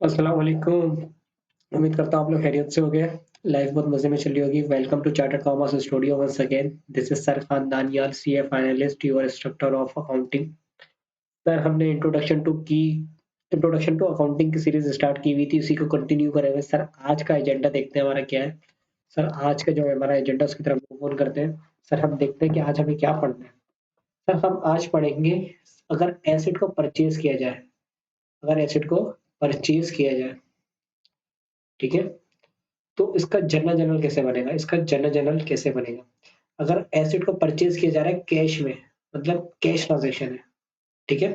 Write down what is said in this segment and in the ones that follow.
अस्सलाम वालेकुम। उम्मीद करता हूँ आप लोग खैरियत से हो गए। लाइफ बहुत मजे में चल रही होगी। Welcome to chartered commerce studio once again. This is sir Khan Daniyal, CA finalist, your instructor of accounting. Sir हमने इंट्रोडक्शन टू अकाउंटिंग की सीरीज स्टार्ट की हुई थी, उसी को कंटिन्यू करेंगे। सर आज का एजेंडा देखते हैं हमारा क्या है। सर आज का जो हमारा एजेंडा उसकी तरफ मूव ऑन करते हैं। सर हम देखते हैं कि आज हमें क्या पढ़ना है। सर हम आज पढ़ेंगे अगर एसेट को परचेज किया जाए। अगर एसेट को परचेज किया जाए, ठीक है, तो इसका जनरल जनरल कैसे बनेगा, इसका जनरल जनरल कैसे बनेगा। अगर एसेट को परचेज किया जा रहा है कैश में, मतलब कैश ट्रांजेक्शन है, ठीक है।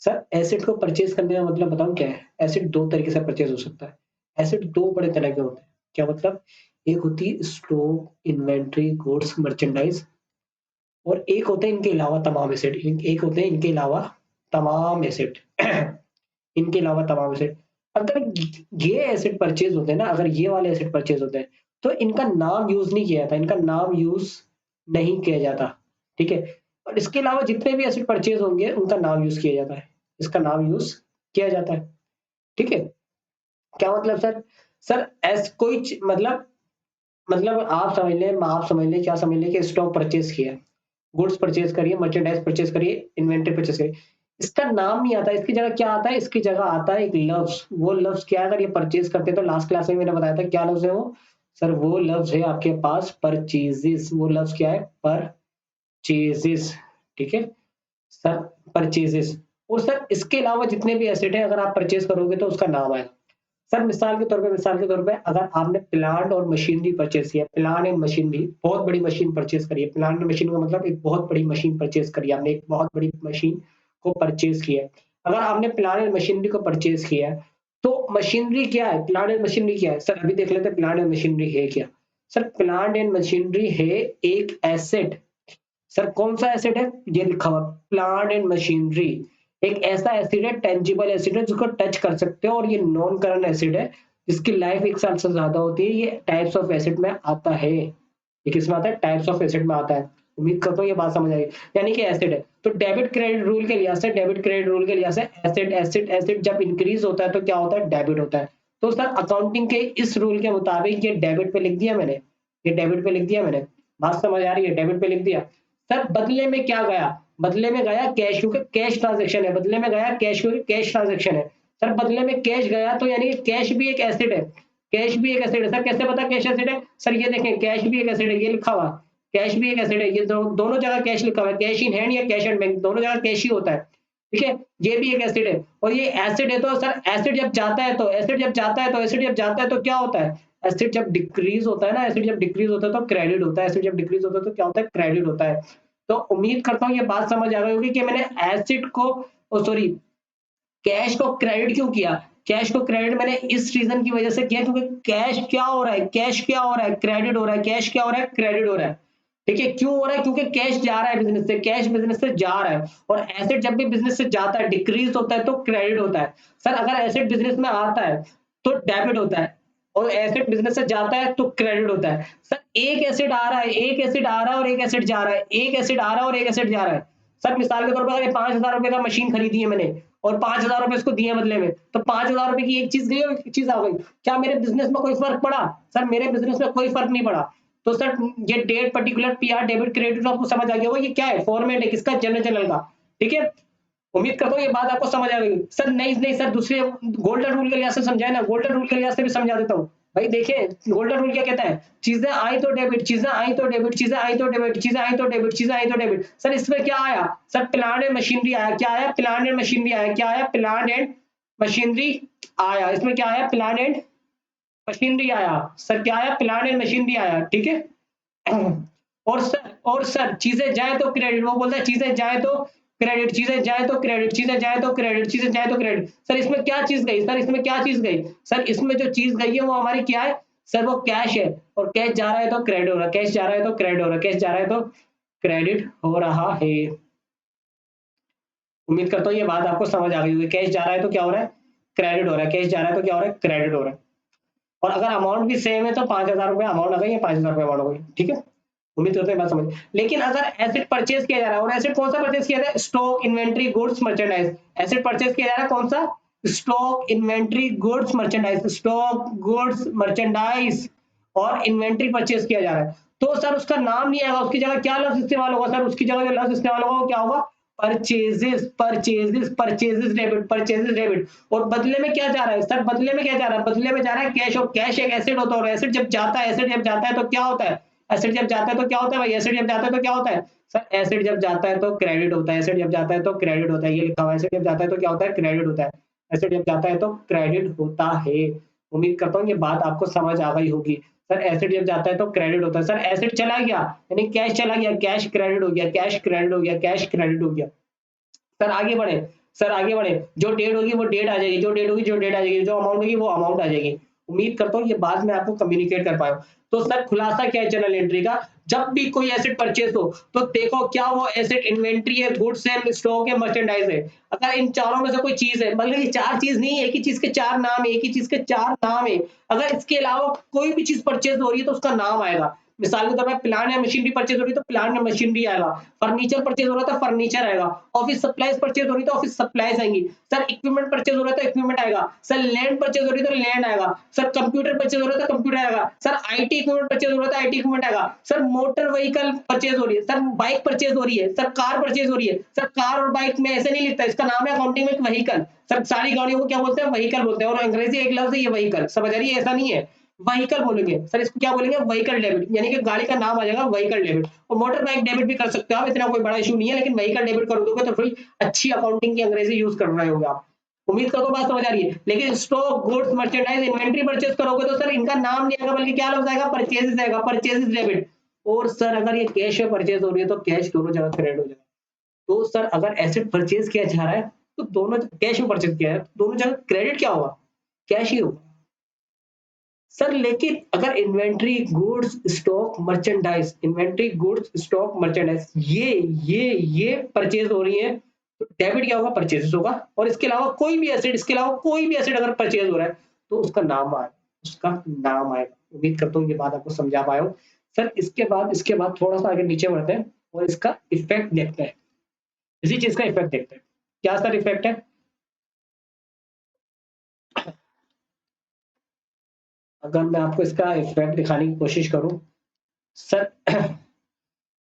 सर एसेट को परचेज करने का मतलब बताऊं क्या है। एसेट दो तरीके से परचेज हो सकता है। एसेट दो बड़े तरह के होते हैं। क्या मतलब, एक होती है स्टॉक, इन्वेंट्री, गुड्स, मर्चेंडाइज, और एक होते हैं इनके अलावा तमाम एसेट। एक होते हैं इनके अलावा तमाम एसेट इनके अलावा तमाम एसेट। अगर ये एसेट परचेज होते हैं ना, अगर ये वाले एसेट परचेज होते हैं, तो इनका नाम यूज नहीं किया जाता, इनका नाम यूज नहीं किया जाता, ठीक है। और इसके अलावा जितने भी एसेट परचेज होंगे उनका नाम यूज किया जाता है, इसका नाम यूज किया जाता है, ठीक है। क्या मतलब सर। सर एस कोई मतलब आप समझ लें क्या समझ लें कि स्टॉक परचेज किया, गुड्स परचेज करिए, मर्चेंडाइज परचेज करिए, इन्वेंटरी परचेज करिए। इसका नाम नहीं आता, इसकी जगह क्या आता है, इसकी जगह आता है एक लफ्ज। वो लफ्ज क्या है, अगर ये परचेज करते हैं तो लास्ट क्लास में मैंने बताया था क्या लफ्ज है वो। सर वो लफ्ज है आपके पास परचेजेस। वो लफ्ज क्या है, परचेजेस, ठीक है सर, परचेजेस। और सर इसके अलावा जितने भी एसेट है, अगर आप परचेज करोगे तो उसका नाम आएगा। सर मिसाल के तौर पे अगर आपने प्लांट और मशीनरी परचेज किया, प्लांट एंड मशीनरी, बहुत बड़ी मशीन परचेज करी है। प्लांट एंड मशीन का मतलब एक बहुत बड़ी मशीन परचेज करी है आपने, एक बहुत बड़ी मशीन को परचेज किया है। अगर आपने प्लांट एंड मशीनरी को परचेज किया है, तो मशीनरी क्या है, प्लांट एंड मशीनरी क्या है। सर अभी देख लेते हैं प्लांट एंड मशीनरी है क्या। सर प्लांट एंड मशीनरी है एक एसेट। सर कौन सा एसेट है, ये लिखा हुआ प्लांट एंड मशीनरी। एक ऐसा एसिड है, टेंजिबल एसिड है, जिसको टच कर सकते हो, और ये नॉन करंट एसिड है, जिसकी लाइफ 1 साल से ज्यादा होती है। ये टाइप्स ऑफ एसिड में आता है। ये किसमें आता है, टाइप्स ऑफ एसिड में आता है। उम्मीद करता हूँ ये बात समझ आई। यानी कि एसिड है तो डेबिट क्रेडिट रूल के लिहाज से, डेबिट क्रेडिट रूल के लिहाज से एसिड एसिड एसिड जब इंक्रीज होता है तो क्या होता है, डेबिट होता है। तो सर अकाउंटिंग के इस रूल के मुताबिक ये डेबिट पे लिख दिया मैंने, ये डेबिट पे लिख दिया मैंने। बात समझ आ रही है, डेबिट पे लिख दिया। सर बदले में क्या गया, बदले में गया कैश, क्योंकि कैश ट्रांजेक्शन है। बदले में गया कैश, क्योंकि कैश ट्रांजेक्शन है। सर बदले में कैश गया तो यानी कि कैश भी एक एसिड है। कैश भी एक एसिड है। सर कैसे पता कैश एसिड है, सर ये देखें कैश भी एक एसिड है, ये लिखा हुआ कैश भी एक एसिड है। ये दोनों जगह कैश लिखा हुआ है, कैश इन हैंड या कैश एंड बैंक, दोनों जगह कैश ही होता है, ठीक है। ये भी एक एसिड है और ये एसिड है। तो सर एसिड जब जाता है तो एसिड जब जाता है तो एसिड जब जाता है तो क्या होता है, एसिड जब डिक्रीज होता है ना, एसिड जब डिक्रीज होता है तो क्रेडिट होता है। एसिड जब डिक्रीज होता है तो क्या होता है, क्रेडिट होता है। तो उम्मीद करता हूँ ये बात समझ आ गई होगी कि मैंने एसिड को, सॉरी, कैश को क्रेडिट क्यों किया। कैश को क्रेडिट मैंने इस रीजन की वजह से किया क्योंकि कैश क्या हो रहा है, कैश क्या हो रहा है, क्रेडिट हो रहा है। कैश क्या हो रहा है, क्रेडिट हो रहा है, ठीक है। क्यों हो रहा है, क्योंकि कैश जा रहा है बिजनेस से, कैश बिजनेस से जा रहा है। और एसेट जब भी बिजनेस से जाता है, डिक्रीज होता है तो क्रेडिट होता है। सर अगर एसेट बिजनेस में आता है तो डेबिट होता है, और एसेट बिजनेस से जाता है तो क्रेडिट होता है। सर एक एसेट आ रहा है, एक एसेट आ रहा है और एक एसेट जा रहा है, एक एसेट आ रहा है और एक एसेट जा रहा है। सर मिसाल के तौर पर अगर 5,000 रुपए का मशीन खरीदी है मैंने और 5,000 रुपए इसको दिए बदले में, तो 5,000 रुपए की एक चीज गई और एक चीज आ गई। क्या मेरे बिजनेस में कोई फर्क पड़ा, सर मेरे बिजनेस में कोई फर्क नहीं पड़ा। तो सर ये date particular PR debit credit आपको समझ आ गया होगा, ये क्या है, फॉर्मेट है किसका, जनरल जनरल का, ठीक है। उम्मीद करता हूँ ये बात आपको समझ आ गई। सर नहीं नहीं सर, दूसरे गोल्डन रूल के लिहाज से समझाए ना, गोल्डन रूल के लिहाज से भी समझा देता हूँ। भाई देखिए गोल्डन रूल क्या कहता है, चीजें आई तो डेबिट, चीजें आई तो डेबिट, चीजें आई तो डेबिट, चीजें आई तो डेबिट, चीजें आई तो डेबिट। सर इसमें क्या आया, सर प्लांट एंड मशीनरी आया। क्या आया, प्लांट एंड मशीनरी आया। क्या आया, प्लांट एंड मशीनरी आया। इसमें क्या आया, प्लांट एंड मशीनरी आया। सर क्या आया, प्लांट एंड मशीनरी आया, ठीक है। और सर चीजें जाए तो क्रेडिट, वो बोलता है चीजें जाए तो क्रेडिट, चीजें जाए तो क्रेडिट, चीजें जाए तो क्रेडिट, चीजें जाए तो क्रेडिट। सर इसमें क्या चीज गई, सर इसमें क्या चीज गई, सर इसमें जो चीज गई है वो हमारी क्या है, सर वो कैश है। और कैश जा रहा है तो क्रेडिट हो रहा है, कैश जा रहा है तो क्रेडिट हो रहा है, कैश जा रहा है तो क्रेडिट हो रहा है। उम्मीद करता हूँ ये बात आपको समझ आ गई होगी। कैश जा रहा है तो क्या हो रहा है, क्रेडिट हो रहा है, कैश जा रहा है तो क्या हो रहा है, क्रेडिट हो रहा है। और अगर अमाउंट भी सेम है तो 5,000 रुपये अमाउंट आ गई या 5,000 रुपये अमाउंट हो गई, ठीक है। उम्मीद करते हैं बात समझ। लेकिन अगर एसेट परचेज किया जा रहा है, और एसेट कौन सा परचेज किया जा रहा है, stock, inventory, goods, merchandise. Asset purchase किया जा रहा है कौन सा, stock, inventory, goods, merchandise, stock, goods, merchandise और इन्वेंट्री परचेज किया जा रहा है, तो सर उसका नाम नहीं आएगा, उसकी जगह क्या लफ्ज इस्तेमाल होगा सर, उसकी जगह जो लफ्ज इस्तेमाल होगा वो क्या होगा, purchases, purchases, purchases debit, purchases debit. और बदले में क्या जा रहा है सर, बदले में क्या जा रहा है, बदले में जा रहा है कैश, और कैश एक एसेट होता है, और एसेट जब जाता है, एसेट जब जाता है तो क्या होता है, एसेट जब जाता है तो क्या होता है भाई, एसेट जब जाता है तो क्या होता है सर, एसेट जब जाता है तो क्रेडिट होता है, एसेट जब जाता है तो क्रेडिट होता है, ये लिखा हुआ है, एसेट जब जाता है तो क्या होता है, क्रेडिट होता है, एसेट जब जाता है तो क्रेडिट होता है। उम्मीद करता हूँ ये बात आपको समझ आ गई होगी। सर एसेट जब जाता है तो क्रेडिट होता है, सर एसेट चला गया यानी कैश चला गया, कैश क्रेडिट हो गया, कैश क्रेडिट हो गया, कैश क्रेडिट हो गया। सर आगे बढ़े, सर आगे बढ़े, जो डेट होगी वो डेट आ जाएगी, जो डेट होगी जो डेट आ जाएगी, जो अमाउंट होगी वो अमाउंट आ जाएगी। उम्मीद करता हूँ ये बात मैं आपको कम्युनिकेट कर पाया। तो सर खुलासा क्या है जर्नल एंट्री का, जब भी कोई एसेट परचेज हो तो देखो क्या वो एसेट इन्वेंट्री है, गुड्स है, स्टॉक है, मर्चेंडाइज है। अगर इन चारों में से कोई चीज है, मतलब ये चार चीज नहीं है, एक ही चीज के चार नाम है, एक ही चीज के चार नाम है, अगर इसके अलावा कोई भी चीज परचेज हो रही है तो उसका नाम आएगा। मिसाल के तौर पर प्लांट या मशीनरी परचेज हो रही है तो प्लांट या मशीनरी आएगा, फर्नीचर परचेज हो रहा है तो फर्नीचर आएगा, ऑफिस सप्लाईज परचेज हो रही है तो ऑफिस सप्लाईज आएंगी, सर इक्विपमेंट परचेज हो रहा है तो इक्विपमेंट आएगा, सर लैंड परचेज हो रही है तो लैंड आएगा, सर कंप्यूटर परचेज हो रहा है तो कंप्यूटर आएगा, सर आईटी इक्विपमेंट परचेज हो रहा है तो आईटी इक्विपमेंट आएगा, सर मोटर व्हीकल परचेज हो रही है, सर बाइक परचेज हो रही है, सर कार परचेज हो रही है, सर कार और बाइक में ऐसे नहीं लिखता, इसका नाम है अकाउंटिंग में व्हीकल, सर सारी गाड़ियों को क्या बोलते हैं, व्हीकल बोलते हैं, और अंग्रेजी एक लफ्ज है ये व्हीकल, समझ आ रही है, ऐसा नहीं है व्हीकल बोलेंगे सर, इसको क्या बोलेंगे, व्हीकल डेबिट, यानी कि गाड़ी का नाम आ जाएगा व्हीकल डेबिट। और मोटर बाइक डेबिट भी कर सकते हो आप, इतना कोई बड़ा इशू नहीं है, लेकिन व्हीकल डेबिट कर दोगे तो थोड़ी अच्छी अकाउंटिंग की अंग्रेजी यूज कर रहे होगे आप। उम्मीद करो बात समझ आ रही है। लेकिन stock, goods, merchandise, inventory purchase करोगे तो सर इनका नाम नहीं आएगा, बल्कि क्या लफ्ज आएगा, परचेजेस आएगा, परचेजेस डेबिट। और सर अगर ये कैश में परचेज हो रही है तो कैश दोनों जगह क्रेडिट हो जाएगा। तो सर अगर एसेट परचेज किया जा रहा है तो दोनों कैश में परचेज किया है तो दोनों जगह क्रेडिट क्या होगा, कैश ही होगा सर। लेकिन अगर inventory, goods, stock, merchandise, inventory, goods, stock, merchandise ये परचेज हो रही है तो डेबिट क्या होगा, परचेजेस होगा। और इसके अलावा कोई भी एसेट, इसके अलावा कोई भी एसेट अगर परचेज हो रहा है तो उसका नाम आएगा, उसका नाम आएगा। उम्मीद करता हूँ ये बात आपको समझा पाया हो सर। इसके बाद थोड़ा सा आगे नीचे बढ़ते हैं और इसका इफेक्ट देखते हैं, इसी चीज का इफेक्ट देखते हैं। क्या सर इफेक्ट है, अगर मैं आपको इसका इफेक्ट दिखाने की कोशिश करूं सर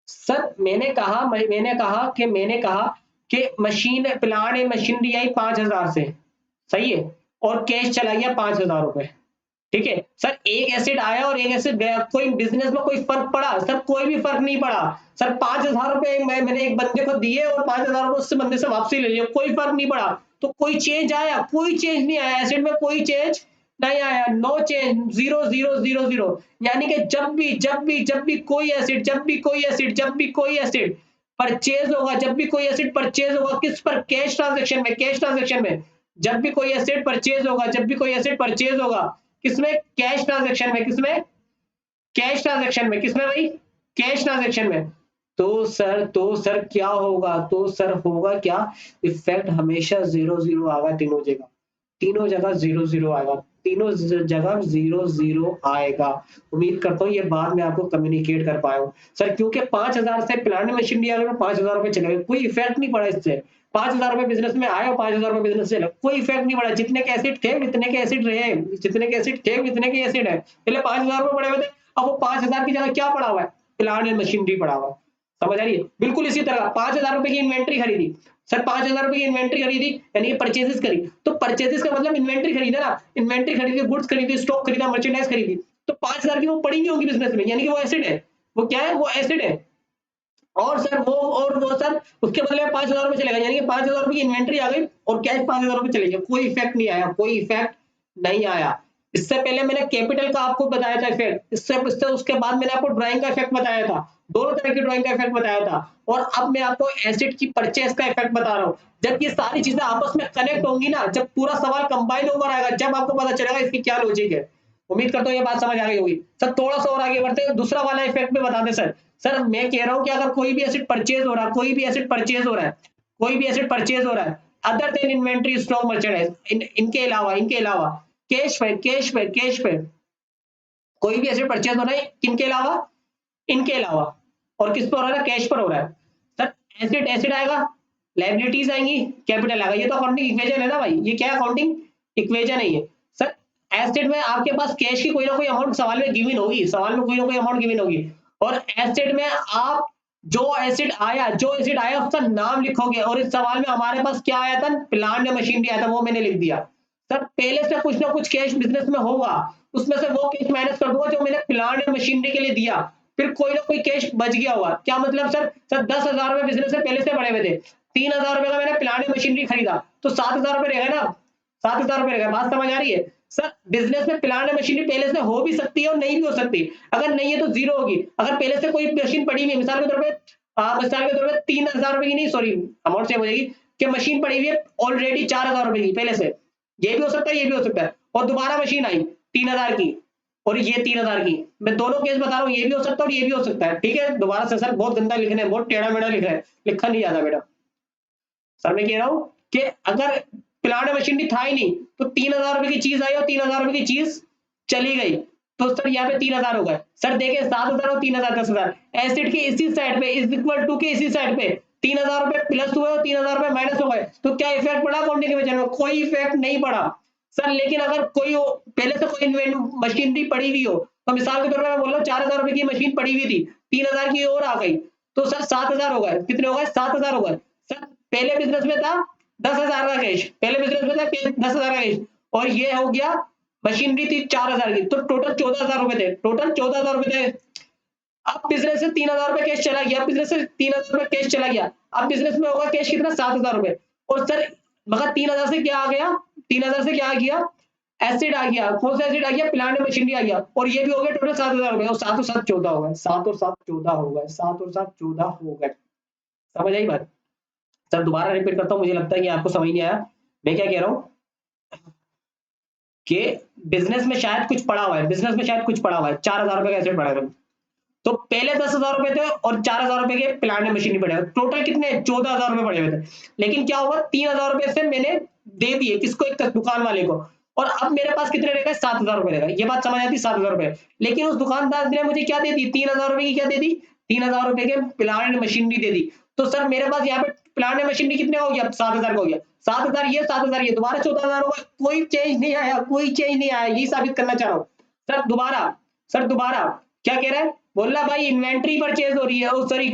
सर मैंने कहा कि मशीन प्लांट या मशीनरी आई 5,000 से, सही है, और कैश चला गया 5,000 रुपए, ठीक है सर। एक एसिड आया और एक एसिड गया, कोई बिजनेस में कोई फर्क पड़ा सर, कोई भी फर्क नहीं पड़ा सर। 5,000 रुपए मैंने एक बंदे को दिए और 5,000 रुपए उससे बंदे से वापसी ले लिया, कोई फर्क नहीं पड़ा। तो कोई चेंज आया, कोई चेंज नहीं आया, एसिड में कोई चेंज नहीं आया, no change, zero zero zero zero. यानी कि जब भी कोई एसिड, परचेज होगा, जब भी कोई एसिड परचेज होगा, किस पर, कैश ट्रांजेक्शन में, कैश ट्रांजेक्शन में। जब भी कोई एसिड परचेज होगा, जब भी कोई एसिड परचेज होगा, किसमें, कैश ट्रांजेक्शन में, किसमें, कैश ट्रांजेक्शन में, किसमें भाई, कैश ट्रांजेक्शन में। तो सर क्या होगा, तो सर होगा क्या, इफेक्ट हमेशा जीरो जीरो आएगा, तीनों जगह जीरो जीरो आएगा, तीनों जगह जीरो जीरो आएगा। उम्मीद करता हूँ ये बात मैं आपको कम्युनिकेट कर पाया हूँ सर। क्योंकि 5,000 से प्लांट मशीनरी अगर 5,000 रुपए चले गए, कोई इफेक्ट नहीं पड़ा इससे। 5,000 रुपए बिजनेस में आए और 5,000 रुपए बिजनेस चले, कोई इफेक्ट नहीं पड़ा। जितने के एसिड थे उतने के एसिड रहे, जितने के एसिड थे उतने के एसिड है। पहले 5,000 रुपए पड़े हुए थे, अब वो 5,000 की जगह क्या पड़ा हुआ है, प्लांट एंड मशीनरी पड़ा हुआ है। समझ आ रही है। बिल्कुल इसी तरह 5,000 रुपए की इन्वेंट्री खरीदी सर, 5,000 रुपए की इन्वेंट्री खरीदी यानी कि परचेजेस करी, तो परचेजेस का मतलब इन्वेंट्री खरीदा ना, इन्वेंट्री खरीदी, गुड्स खरीदी, स्टॉक खरीदा, मर्चेंडाइज खरीदी, तो 5,000 की वो पड़ी नहीं होंगी बिजनेस में, यानी कि वो एसिड है। वो क्या है, वो एसिड है। और वो सर उसके बदले में 5,000 रुपए चलेगा, यानी कि 5,000 रुपए की इन्वेंट्री आ गई और कैश 5,000 रुपए चले गए, कोई इफेक्ट नहीं आया, कोई इफेक्ट नहीं आया। इससे पहले मैंने कैपिटल का आपको बताया था इफेक्ट, इससे उसके बाद मैंने आपको ड्राइंग का इफेक्ट बताया था, दोनों तरह की ड्राइंग का इफेक्ट बताया था। और अब मैं आपको एसिड की परचेज का इफेक्ट बता रहा हूँ। जब ये सारी चीजें आपस में कनेक्ट होंगी ना, जब पूरा सवाल कंबाइन होकर आएगा, जब आपको पता चलेगा इसकी क्या लॉजिक है। उम्मीद करता हूँ ये बात समझ आ गई होगी सर। थोड़ा सा और आगे बढ़ते हैं, दूसरा वाला इफेक्ट में बता दें सर। सर मैं कह रहा हूँ कि अगर कोई भी एसिड परचेज हो रहा है, कोई भी एसिड परचेज हो रहा है, other than inventory, stock, merchandise, इनके अलावा कैश पे कोई भी एसिड परचेज हो रहा है, किनके अलावा, इनके अलावा, और किस पर हो रहा है, कैश पर हो रहा है सर। एसिड एसिड आएगा, लायबिलिटीज आएंगी, कैपिटल आएगा। ये तो अकाउंटिंग इक्वेशन है ना भाई, ये क्या अकाउंटिंग इक्वेशन है ये। सर एसेट में आपके पास कैश की कोई ना कोई अमाउंट सवाल में गिवन होगी, सवाल में कोई ना कोई अमाउंट गिवन होगी, और एसेट में आप जो एसिड आया उसका नाम लिखोगे, और इस सवाल में हमारे पास क्या आया था, प्लांट या मशीनरी आया था, वो मैंने लिख दिया। सर पहले से कुछ ना कुछ कैश बिजनेस में होगा, उसमें से वो कैश माइनस कर दूंगा जो मैंने प्लांट या मशीनरी के लिए दिया, फिर कोई ना कोई कैश बच गया होगा। क्या मतलब सर, 10,000 रुपए बिजनेस से पहले से बढ़े हुए थे, 3,000 रुपए का मैंने प्लांट या मशीनरी खरीदा, तो 7,000 रुपए रहेगा ना, 7,000 रुपए रहेगा। बात समझ आ रही है सर? बिजनेस में प्लांट या मशीनरी पहले से हो भी सकती है और नहीं भी हो सकती, अगर नहीं है तो जीरो होगी। अगर पहले से कोई मशीन पड़ी हुई है, मिसाल के तौर पर 3,000 रुपए की, नहीं सॉरी अमाउंट सेम हो जाएगी, कि मशीन पड़ी हुई है ऑलरेडी 4,000 रुपए की पहले से, ये भी हो सकता है, ये भी हो सकता है, और दोबारा मशीन आई 3,000 की, और ये 3,000 की, मैं दोनों केस बता रहा हूँ, ये भी हो सकता है और ये भी हो सकता है। ठीक है, दोबारा से सर बहुत गंदा लिखना है, बहुत टेढ़ा मेढ़ा लिख रहा है, लिखा नहीं जाता बेटा। सर मैं कह रहा हूँ कि अगर प्लांट मशीनरी था ही नहीं, तो 3,000 रुपए की चीज आई और 3,000 रुपए की चीज चली गई, तो सर यहाँ पे 3,000 हो गए। सर देखिए 7,000 और 3,000 10,000, एसिड के इसी साइड पे इज इक्वल टू के इसी साइड पे 3,000 रुपए प्लस हुए और 3,000 रुपए माइनस हो गए, तो क्या इफेक्ट पड़ा अकाउंटिंग इक्वेशन में? कोई इफेक्ट नहीं पड़ा सर। लेकिन अगर कोई पहले से कोई मशीनरी पड़ी हुई हो, तो मिसाल के तौर पर मैं बोल रहा हूँ 4,000 रुपए की मशीन पड़ी हुई थी, 3,000 की और आ गई, तो सर 7,000 हो गए। कितने हो गए? 7,000 हो गए। सर पहले बिजनेस में था 10,000 का कैश, पहले बिजनेस में था 10,000 का कैश, और ये हो गया मशीनरी थी 4,000 की, तो टोटल 14,000 रुपए थे, टोटल 14,000 रुपए थे। अब बिजनेस से 3,000 रुपए कैश चला गया, बिजनेस से 3,000 रुपए कैश चला गया, अब बिजनेस में होगा कैश कितना? 7,000 रुपए। और सर मगर 3,000 से क्या आ गया, 3,000 से क्या आ गया? एसिड आ गया। कौन सा एसिड आ गया? प्लांट मशीनरी आ गया, और ये भी हो गया टोटल 7,000 रुपए, और 7 और 7 14 हो गए, 7 और 7 14 हो गए, 7 और 7 14 हो गए। समझ आई बात? सर दोबारा रिपीट करता हूँ, मुझे लगता है कि आपको समझ नहीं आया मैं क्या कह रहा हूँ, कि बिजनेस में शायद कुछ पड़ा हुआ है, बिजनेस में शायद कुछ पड़ा हुआ है, 4,000 रुपए का एसेट पड़ा है, तो पहले 10,000 रुपए थे और 4,000 रुपए के प्लांट मशीनरी पड़े हुए, टोटल कितने? 14,000 रुपए पड़े हुए थे। लेकिन क्या हुआ, 3,000 रुपए से मैंने दे दिए किसको? एक दुकान वाले को, और अब मेरे पास कितने रहेगा? 7,000 रुपए रहेगा। ये बात समझ आती? 7,000 रुपए। लेकिन उस दुकानदार ने मुझे क्या दे दी? 3,000 रुपए की क्या दे दी? 3,000 रुपए के प्लांट मशीनरी दे दी। तो सर मेरे पास यहाँ पे प्लांट मशीनरी कितने हो गया? 7,000 का हो गया। 7,000 ये, 7,000 ये, दोबारा 14,000 होगा, कोई चेंज नहीं आया, कोई चेंज नहीं आया, यही साबित करना चाह रहा हूँ। सर दोबारा क्या कह रहा है? बोल रहा भाई इन्वेंट्री परचेज हो रही है, ओ सॉरी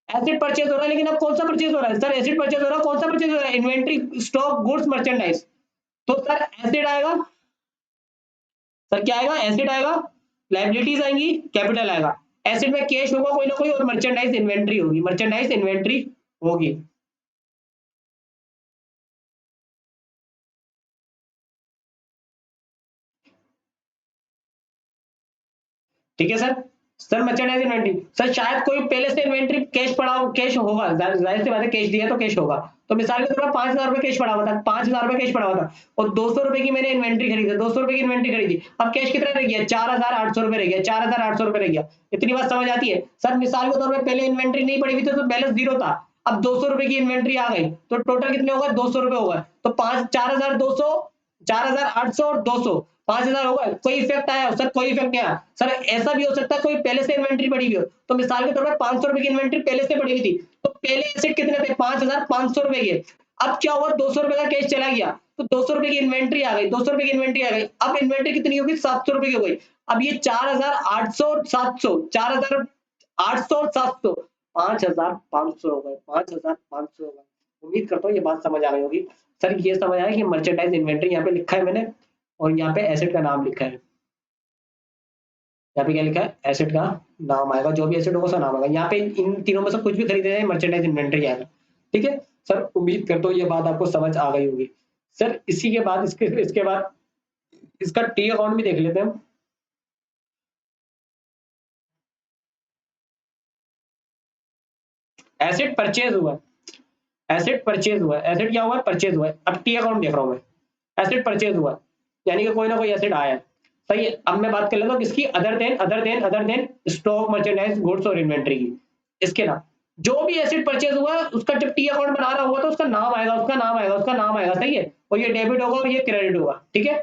एसिड परचेज हो रहा है, लेकिन अब कौन सा परचेज हो रहा है? सर एसिड परचेज हो रहा है, कौन सा परचेज हो रहा है? Inventory, stock, goods, merchandise. तो सर एसिड आएगा, सर क्या आएगा? एसिड आएगा, लायबिलिटीज आएंगी, कैपिटल आएगा। एसिड में कैश होगा कोई ना कोई, और मर्चेंडाइज इन्वेंट्री होगी, मर्चेंडाइज इन्वेंट्री होगी। ठीक है sir. Sir merchandise inventory, sir शायद कोई पहले से इन्वेंट्री कैश पड़ा हो, कैश होगा, जाहिर सी बात है, कैश दिया तो कैश होगा। तो मिसाल के तौर पर 5,000 रुपए कैश पड़ा हुआ था, 5,000 रुपए कैश पड़ा हुआ था, और 200 रुपए की मैंने इन्वेंट्री खरीदी, 200 रुपए की इन्वेंट्री खरीदी, अब कैश कितना रह गया? 4,800 रुपए रह गया, 4,800 रुपए रह गया। इतनी बात समझ आती है? सर मिसाल के तौर पर पहले इन्वेंट्री नहीं पड़ी हुई थी, तो बैलेंस जीरो था, अब 200 रुपए की इन्वेंट्री आ गई, तो टोटल कितने होगा? 200 रुपए होगा, तो 4,200, 4,800 और 200, 5,000 होगा। कोई इफेक्ट आया? सर कोई इफेक्ट नहीं आया। सर ऐसा भी हो सकता है कोई पहले से इन्वेंट्री पड़ी हुई हो, तो मिसाल के तौर पर 500 रुपए की इन्वेंट्री पहले से पड़ी हुई थी, तो पहले एसेट कितने थे? 5,500 रुपए के। अब क्या हुआ? 200 रुपए का कैश चला गया, तो 200 रुपए की इन्वेंट्री आ गई, 200 रुपए की इन्वेंट्री आ गई, अब इन्वेंट्री कितनी होगी? 700 रुपए की हो गई। अब ये 4,800 और 700, 4,800 और 700, 5,500 हो गए, 5,500 हो गए। उम्मीद करता हूँ ये बात समझ आ गई होगी। सर ये समझ आया कि मर्चेंडाइज इन्वेंट्री यहाँ पे लिखा है मैंने, और यहाँ पे एसेट का नाम लिखा है, यहाँ पे क्या लिखा है? एसेट का नाम आएगा, जो भी एसेट होगा उसका नाम आएगा। यहाँ पे इन तीनों में से कुछ भी खरीदे जाए मर्चेंडाइज इन्वेंट्री आएगा। ठीक है सर, उम्मीद करता हूँ ये बात आपको समझ आ गई होगी। सर इसी के बाद इसके इसके बाद इसका टी अकाउंट भी देख लेते हैं हम। एसेट परचेज हुआ, एसेट परचेज हुआ, एसेट क्या हुआ? परचेज हुआ है। अब टी अकाउंट देख रहा हूँ मैं, एसेट परचेज हुआ, यानी कि कोई ना कोई एसेट आया है। सही है। अब मैं बात कर लेता हूँ किसकी? Other than stock, merchandise, goods और इन्वेंट्री की। इसके नाम जो भी एसेट परचेज हुआ उसका जब टी अकाउंट बना रहा हुआ तो उसका नाम आएगा, उसका नाम आएगा, उसका नाम आएगा। सही है। और ये डेबिट होगा और ये क्रेडिट होगा। ठीक है।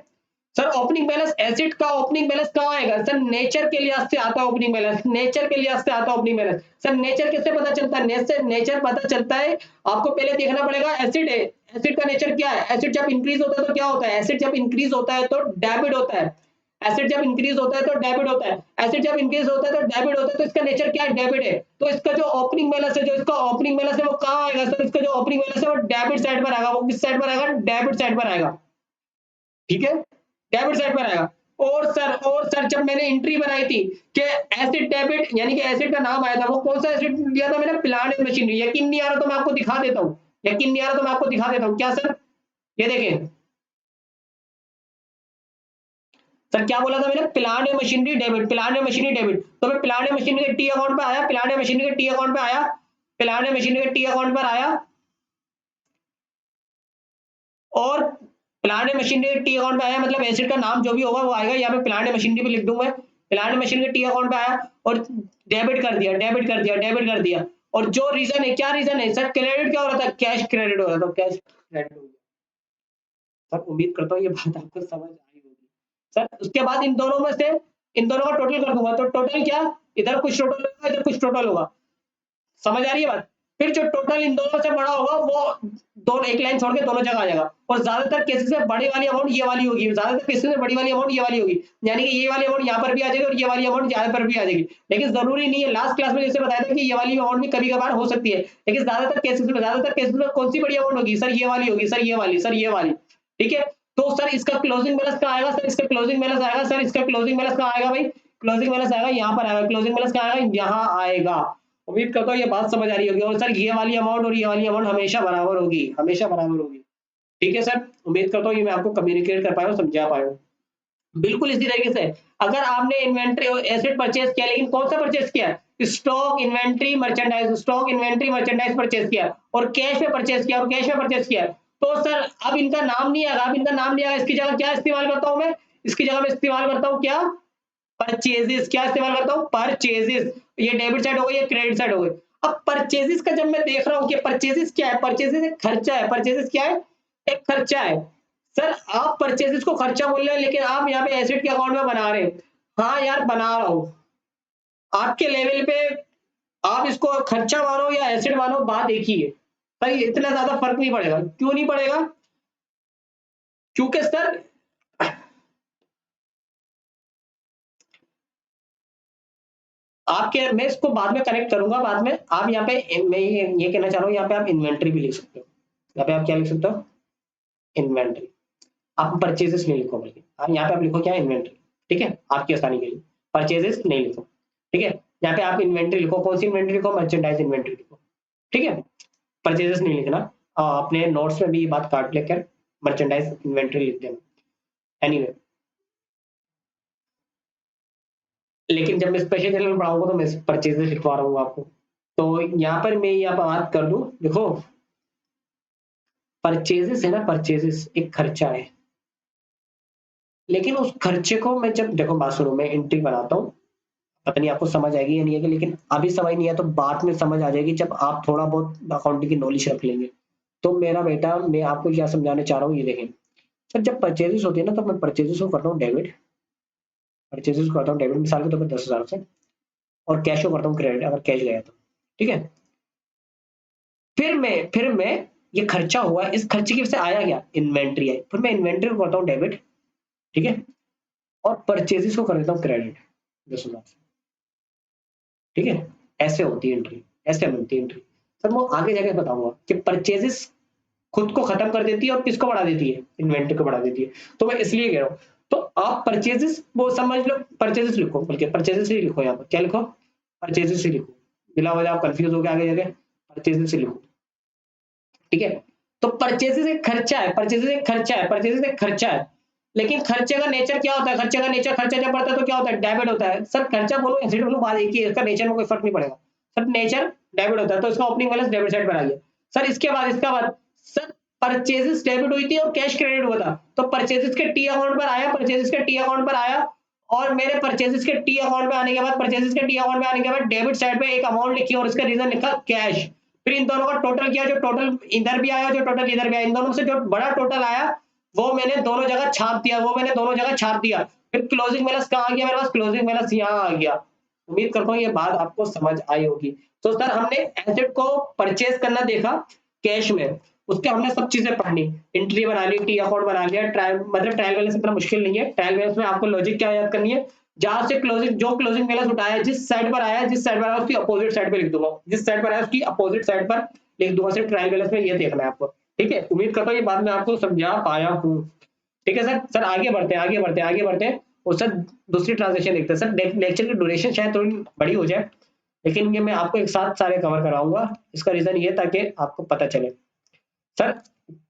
सर ओपनिंग बैलेंस एसिड का ओपनिंग बैलेंस कहाँ आएगा सर? नेचर के लिहाज से आता है ओपनिंग बैलेंस, नेचर के लिहाज से आता है ओपनिंग बैलेंस। सर नेचर किससे पता चलता है? नेचर पता चलता है, आपको पहले देखना पड़ेगा एसिड है, एसिड का नेचर क्या है? एसिड जब इंक्रीज होता है तो क्या होता है? एसिड जब इंक्रीज होता है तो डेबिट होता है, एसिड जब इंक्रीज होता है तो डेबिट होता है, एसिड जब इंक्रीज होता है तो डेबिट होता है, तो इसका नेचर क्या है? डेबिट है। तो इसका जो ओपनिंग बैलेंस है, जो इसका ओपनिंग बैलेंस है वो कहाँ आएगा सर? इसका जो ओपनिंग बैलेंस है वो डेबिट साइड पर आएगा। वो किस साइड पर आएगा? डेबिट साइड पर आएगा, ठीक है, डेबिट साइड पर आएगा। और सर जब मैंने एंट्री बनाई थी कि एसिड डेबिट, यानी कि एसिड का नाम आया था, वो कौन सा एसिड लिया था मैंने? Plant and machinery. यकीन नहीं आ रहा तो मैं आपको दिखा देता हूँ, यकीन नहीं आ रहा तो मैं आपको दिखा देता हूँ। क्या सर? ये देखें सर, क्या बोला था मैंने? Plant and machinery debit, plant and machinery debit. तो मैं प्लांट एंड मशीनरी के टी अकाउंट पे आया, प्लांट एंड मशीनरी के टी अकाउंट पे आया, प्लांट एंड मशीनरी के टी अकाउंट पर आया, और प्लांट एंड मशीनरी के टी अकाउंट पे आया, मतलब एसिड का नाम जो भी होगा वो आएगा। यहाँ पे प्लांट एंड मशीनरी पे लिख दूं मैं, प्लांट एंड मशीनरी के टी अकाउंट पे आया और डेबिट कर दिया, डेबिट कर दिया, डेबिट कर दिया। और जो रीजन है, क्या रीजन है सर? क्रेडिट क्या हो रहा था? कैश क्रेडिट हो रहा था, कैश क्रेडिट हो गया। सर उम्मीद करता हूँ ये बात आपको समझ आई होगी। सर उसके बाद इन दोनों में से, इन दोनों का टोटल कर दूंगा, तो टोटल क्या? इधर कुछ टोटल होगा, इधर कुछ टोटल होगा। समझ आ रही है बात? फिर जो टोटल इन दोनों से बड़ा होगा वो दोनों एक लाइन छोड़ के दोनों जगह आ जाएगा। और ज्यादातर केसेस में बड़ी वाली अमाउंट ये वाली होगी, ज्यादातर केसेस में बड़ी वाली अमाउंट ये वाली होगी, यानी कि ये वाली अमाउंट यहाँ पर भी आ जाएगी और ये वाली अमाउंट यहाँ पर भी आ जाएगी। लेकिन जरूरी नहीं है, लास्ट क्लास में जैसे बताया था कि ये वाली अमाउंट भी कभी कभार हो सकती है, लेकिन ज्यादातर केसेस में कौन सी बड़ी अमाउंट होगी सर? ये वाली होगी सर, ये वाली, सर ये वाली, ठीक है। तो सर इसका क्लोजिंग बैलेंस कहाँ आएगा? सर इसका क्लोजिंग बैलेंस आएगा, सर इसका क्लोजिंग बैलेंस कहाँ आएगा भाई? क्लोजिंग बैलेंस आएगा यहाँ पर आएगा, क्लोजिंग बैलेंस कहाँ आएगा? यहाँ आएगा। उम्मीद करता हूँ ये बात समझ आ रही होगी। और सर ये वाली अमाउंट और ये वाली अमाउंट हमेशा बराबर होगी, हमेशा बराबर होगी, ठीक है सर। उम्मीद करता हूँ ये मैं आपको कम्युनिकेट कर पाया हूँ, समझा पाया हूँ। बिल्कुल इसी तरीके से अगर आपने इन्वेंट्री एसेट परचेज किया, लेकिन कौन सा परचेज किया? Stock inventory merchandise, stock inventory merchandise purchase किया और कैश में परचेज किया, और कैश में परचेज किया, तो सर अब इनका नाम नहीं आएगा, अब इनका नाम नहीं आएगा। इसकी जगह क्या इस्तेमाल करता हूं मैं? इसकी जगह मैं इस्तेमाल करता हूँ क्या? परचेजेस। क्या इस्तेमाल करता हूँ? परचेजेस। ये डेबिट साइड हो गई, ये क्रेडिट साइड हो गई। अब परचेजेस का जब मैं देख रहा हूँ कि परचेजेस क्या है, परचेजेस एक खर्चा है, परचेजेस क्या है? एक खर्चा है। सर आप परचेजेस को खर्चा बोल रहे हैं, लेकिन आप यहाँ पे एसेट के अकाउंट में बना रहे हैं। हाँ यार बना रहा हूँ, आपके लेवल पे आप इसको खर्चा मानो या एसेट मानो, बात एक ही है। भाई इतना ज्यादा फर्क नहीं पड़ेगा। क्यों नहीं पड़ेगा? क्योंकि सर आपके, मैं इसको बाद में कनेक्ट करूंगा बाद में। आप यहाँ पे, मैं ये कहना चाह रहा हूँ, यहाँ पे आप इन्वेंट्री भी लिख सकते हो। यहाँ पे आप क्या लिख सकते हो? इन्वेंट्री। आप परचेजेस नहीं लिखो, बल्कि आप यहाँ पे आप लिखो क्या? इन्वेंट्री, ठीक है, आपकी आसानी के लिए। परचेजेस नहीं लिखो, ठीक है। यहाँ पे आप इन्वेंट्री लिखो, कौन सी इन्वेंट्री लिखो? मर्चेंडाइज इन्वेंट्री लिखो, ठीक है। परचेजेस नहीं लिखना। अपने नोट्स में भी ये बात काट लेकर मर्चेंडाइज इन्वेंट्री लिख देना। एनीवे, लेकिन जब मैं स्पेशल चैनल में पढ़ाऊंगा तो मैं परचेजेस लिखवा रहा हूँ आपको। तो यहाँ पर मैं यहाँ पर बात कर दूं, देखो परचेजेस है ना, परचेजेस एक खर्चा है, लेकिन उस खर्चे को मैं जब, देखो बात सुनो, मैं एंट्री बनाता हूँ, पता नहीं आपको समझ आएगी या नहीं आएगी, लेकिन अभी समझ नहीं आया तो बाद में समझ आ जाएगी जब आप थोड़ा बहुत अकाउंटिंग की नॉलेज रख लेंगे। तो मेरा बेटा, मैं आपको क्या समझाने चाह रहा हूँ, ये देखें। सर जब परचेजेस होती है ना, तो मैं परचेजेस को करता हूँ डेबिट, परचेजेस को करता हूँ डेबिट, मिसाल के तौर पर 10,000 से, और कैश को करता हूँ क्रेडिट, अगर कैश गया तो, ठीक है। फिर मैं ये खर्चा हुआ, इस खर्चे की वजह से आया क्या? इन्वेंट्री आई, फिर मैं इन्वेंट्री को करता हूँ डेबिट, ठीक है, और परचेजेस को कर देता हूँ क्रेडिट 10,000 से, ठीक है। ऐसे होती है एंट्री, ऐसे बनती है एंट्री। सर मैं आगे जाके बताऊंगा कि परचेजेस खुद को खत्म कर देती है और किसको बढ़ा देती है? इन्वेंट्री को बढ़ा देती है। तो मैं इसलिए कह रहा हूँ, तो आप परचेजेस वो समझ लो, परचेजेस लिखो, बल्कि परचेजेस ही लिखो, यहाँ पर क्या लिखो? परचेजेस ही लिखो। बिना वजह आप कंफ्यूज हो गए आगे जाके, परचेजेस ही लिखो, ठीक है। तो परचेजेस एक खर्चा है, परचेजेस एक खर्चा है, परचेजेस एक खर्चा है, लेकिन खर्चे का नेचर क्या होता है? खर्चे का नेचर, खर्चा जब बढ़ता है तो क्या होता है? डेबिट होता है। सर खर्चा बोलो एसेट बोलो, बात एक ही है, इसका नेचर में कोई फर्क नहीं पड़ेगा। सर नेचर डेबिट होता है, तो इसका ओपनिंग बैलेंस डेबिट साइड पर आ गया। सर इसका बाद सर परचेजेस डेबिट हुई थी और कैश क्रेडिट हुआ था, तो परचेजेस के टी अकाउंट पर आया, परचेजेस के टी अकाउंट पर आया, और मेरे परचेजेस के टी अकाउंट पे आने के बाद, परचेजेस के टी अकाउंट पे आने के बाद डेबिट साइड पे एक अमाउंट लिखी और इसका रीजन लिखा कैश। फिर इन दोनों का टोटल किया, जो टोटल इधर भी आया, जो टोटल इधर भी आया, इन दोनों से जो बड़ा टोटल आया वो मैंने दोनों जगह छाप दिया, वो मैंने दोनों जगह छाप दिया। फिर क्लोजिंग बैलेंस कहाँ आ गया मेरे पास, क्लोजिंग बैलेंस यहाँ आ गया। उम्मीद करता हूँ ये बात आपको समझ आई होगी। तो सर हमने एसेट को परचेज करना देखा कैश में, उसके हमने सब चीजें पढ़नी, एंट्री बना ली, टी अकाउंट बना लिया, ट्रायल मतलब ट्रायल बैलेंस इतना मुश्किल नहीं है। ट्रायल बैलेंस में आपको लॉजिक क्या याद करनी है, जहां से क्लोजिंग जो क्लोजिंग बैलेंस उठाया, जिस साइड पर आया, जिस साइड पर आया उसकी अपोजिट साइड पे लिख दूंगा, जिस साइड पर आया उसकी अपोजिट साइड पर लिख दूंगा। सिर्फ ट्रायल बैलेंस में ये देखना है आपको, ठीक है। उम्मीद करता हूँ ये बात मैं आपको समझा पाया हूँ, ठीक है सर। सर आगे बढ़ते हैं, आगे बढ़ते हैं, आगे बढ़ते हैं। और सर दूसरी ट्रांजेक्शन देखते हैं। सर लेक्चर की ड्यूरेशन शायद थोड़ी बड़ी हो जाए, लेकिन ये मैं आपको एक साथ सारे कवर कराऊंगा। इसका रीजन ये ताकि आपको पता चले। सर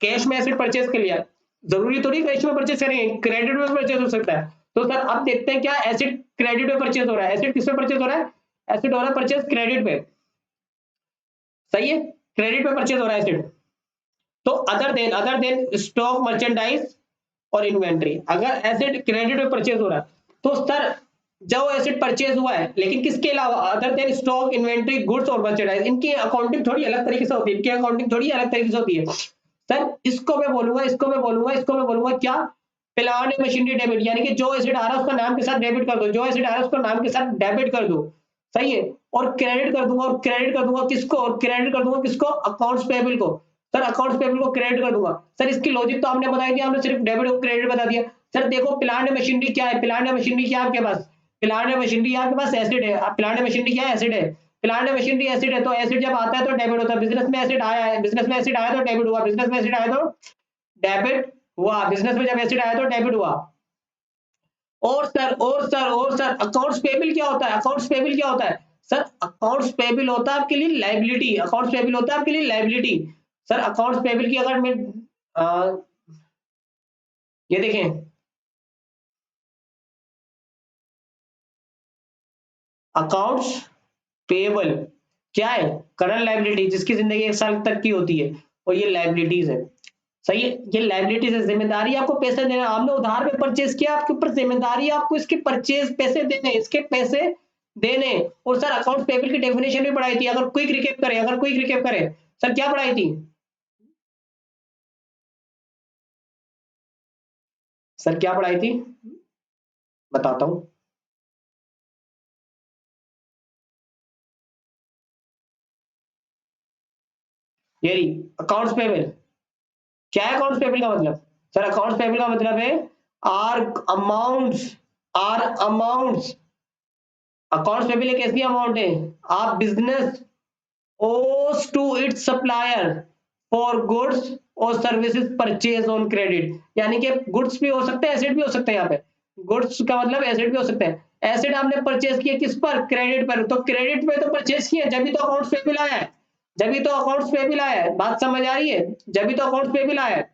कैश में एसेट परचेज कर लिया, जरूरी तो नहीं कैश में परचेज करेंगे, क्रेडिट में परचेज हो सकता है। तो सर अब देखते हैं क्या एसेट क्रेडिट में परचेज हो रहा है, एसेट किस पे परचेज हो रहा है, एसेट हो रहा है परचेज क्रेडिट पे, सही है, क्रेडिट पे परचेज हो रहा है एसेट। तो अदर देन स्टॉक मर्चेंडाइज और इन्वेंट्री, अगर एसेट क्रेडिट में परचेज हो रहा है तो सर जो एसेट परचेज हुआ है, लेकिन किसके अलावा, other than stock inventory goods और मर्चेंडाइज, इनकी अकाउंटिंग थोड़ी अलग तरीके से होती है, इनकी अकाउंटिंग थोड़ी अलग तरीके से होती है। सर इसको मैं बोलूंगा, इसको मैं बोलूंगा, इसको मैं बोलूंगा क्या, प्लांट मशीनरी डेबिट, यानी कि जो एसेट आ रहा है उसका नाम के साथ डेबिट कर दो, जो एसेट आ रहा है उसका नाम के साथ डेबिट कर दो, सही है। और क्रेडिट कर दूंगा, और क्रेडिट कर दूंगा किसको, और क्रेडिट कर दूंगा किसको, अकाउंट्स पेबल को। सर अकाउंट्स पेबल को क्रेडिट कर दूंगा। सर इसकी लॉजिक तो आपने बताई दिया, हमने सिर्फ डेबिट और क्रेडिट बता दिया। सर देखो प्लांट मशीनरी क्या है, प्लांट मशीनरी क्या है आपके पास, प्लांट मशीनरी आपके पास एसिड है, प्लांट मशीनरी क्या है, एसिड है। प्लांट मशीनरी एसिड है, तो एसिड जब आता है तो डेबिट होता है, बिजनेस में एसिड आया है, बिजनेस में एसिड आया तो डेबिट हुआ, बिजनेस में एसिड आया तो डेबिट हुआ, बिजनेस में जब एसिड आया तो डेबिट हुआ। और सर अकाउंट्स पेबल क्या होता है, अकाउंट्स पेबल क्या होता है, सर अकाउंट्स पेबल होता है आपके लिए लाइबिलिटी, अकाउंट्स पेबल होता है आपके लिए लाइबिलिटी। सर अकाउंट्स पेबल की अगर मैं आ, ये देखें, अकाउंट्स पेबल क्या है, करंट लाइबिलिटी जिसकी जिंदगी 1 साल तक की होती है, और ये लाइबिलिटीज है, सही है। ये लाइबिलिटीज है, जिम्मेदारी आपको पैसे देना, आपने उधार पे परचेज किया, आपके ऊपर जिम्मेदारी है आपको इसके परचेज पैसे देने, इसके पैसे देने। और सर अकाउंट्स पेबल की डेफिनेशन भी पढ़ाई थी, अगर क्विक रिकैप करें, अगर क्विक रिकैप करें, सर क्या पढ़ाई थी, सर क्या पढ़ाई थी, बताता हूँ। ये रही अकाउंट्स पेबल। क्या है अकाउंट्स पेबल का मतलब, सर अकाउंट्स पेबल का मतलब है are amounts, are amounts, accounts payable एक ऐसी अमाउंट है, आप business owes to its supplier for goods और सर्विसेज परचेज ऑन क्रेडिट, यानी कि गुड्स भी हो सकते हैं, एसेट भी हो सकते हैं। यहाँ पे गुड्स का मतलब एसेट भी हो सकते हैं। एसेट आपने परचेज किया किस पर, क्रेडिट पर, तो क्रेडिट पे तो परचेज किया, जब भी तो अकाउंट्स पेबल आया है, जब भी तो अकाउंट्स पेबल आया है, बात समझ आ रही है, जब भी तो अकाउंट्स पेबल आया है।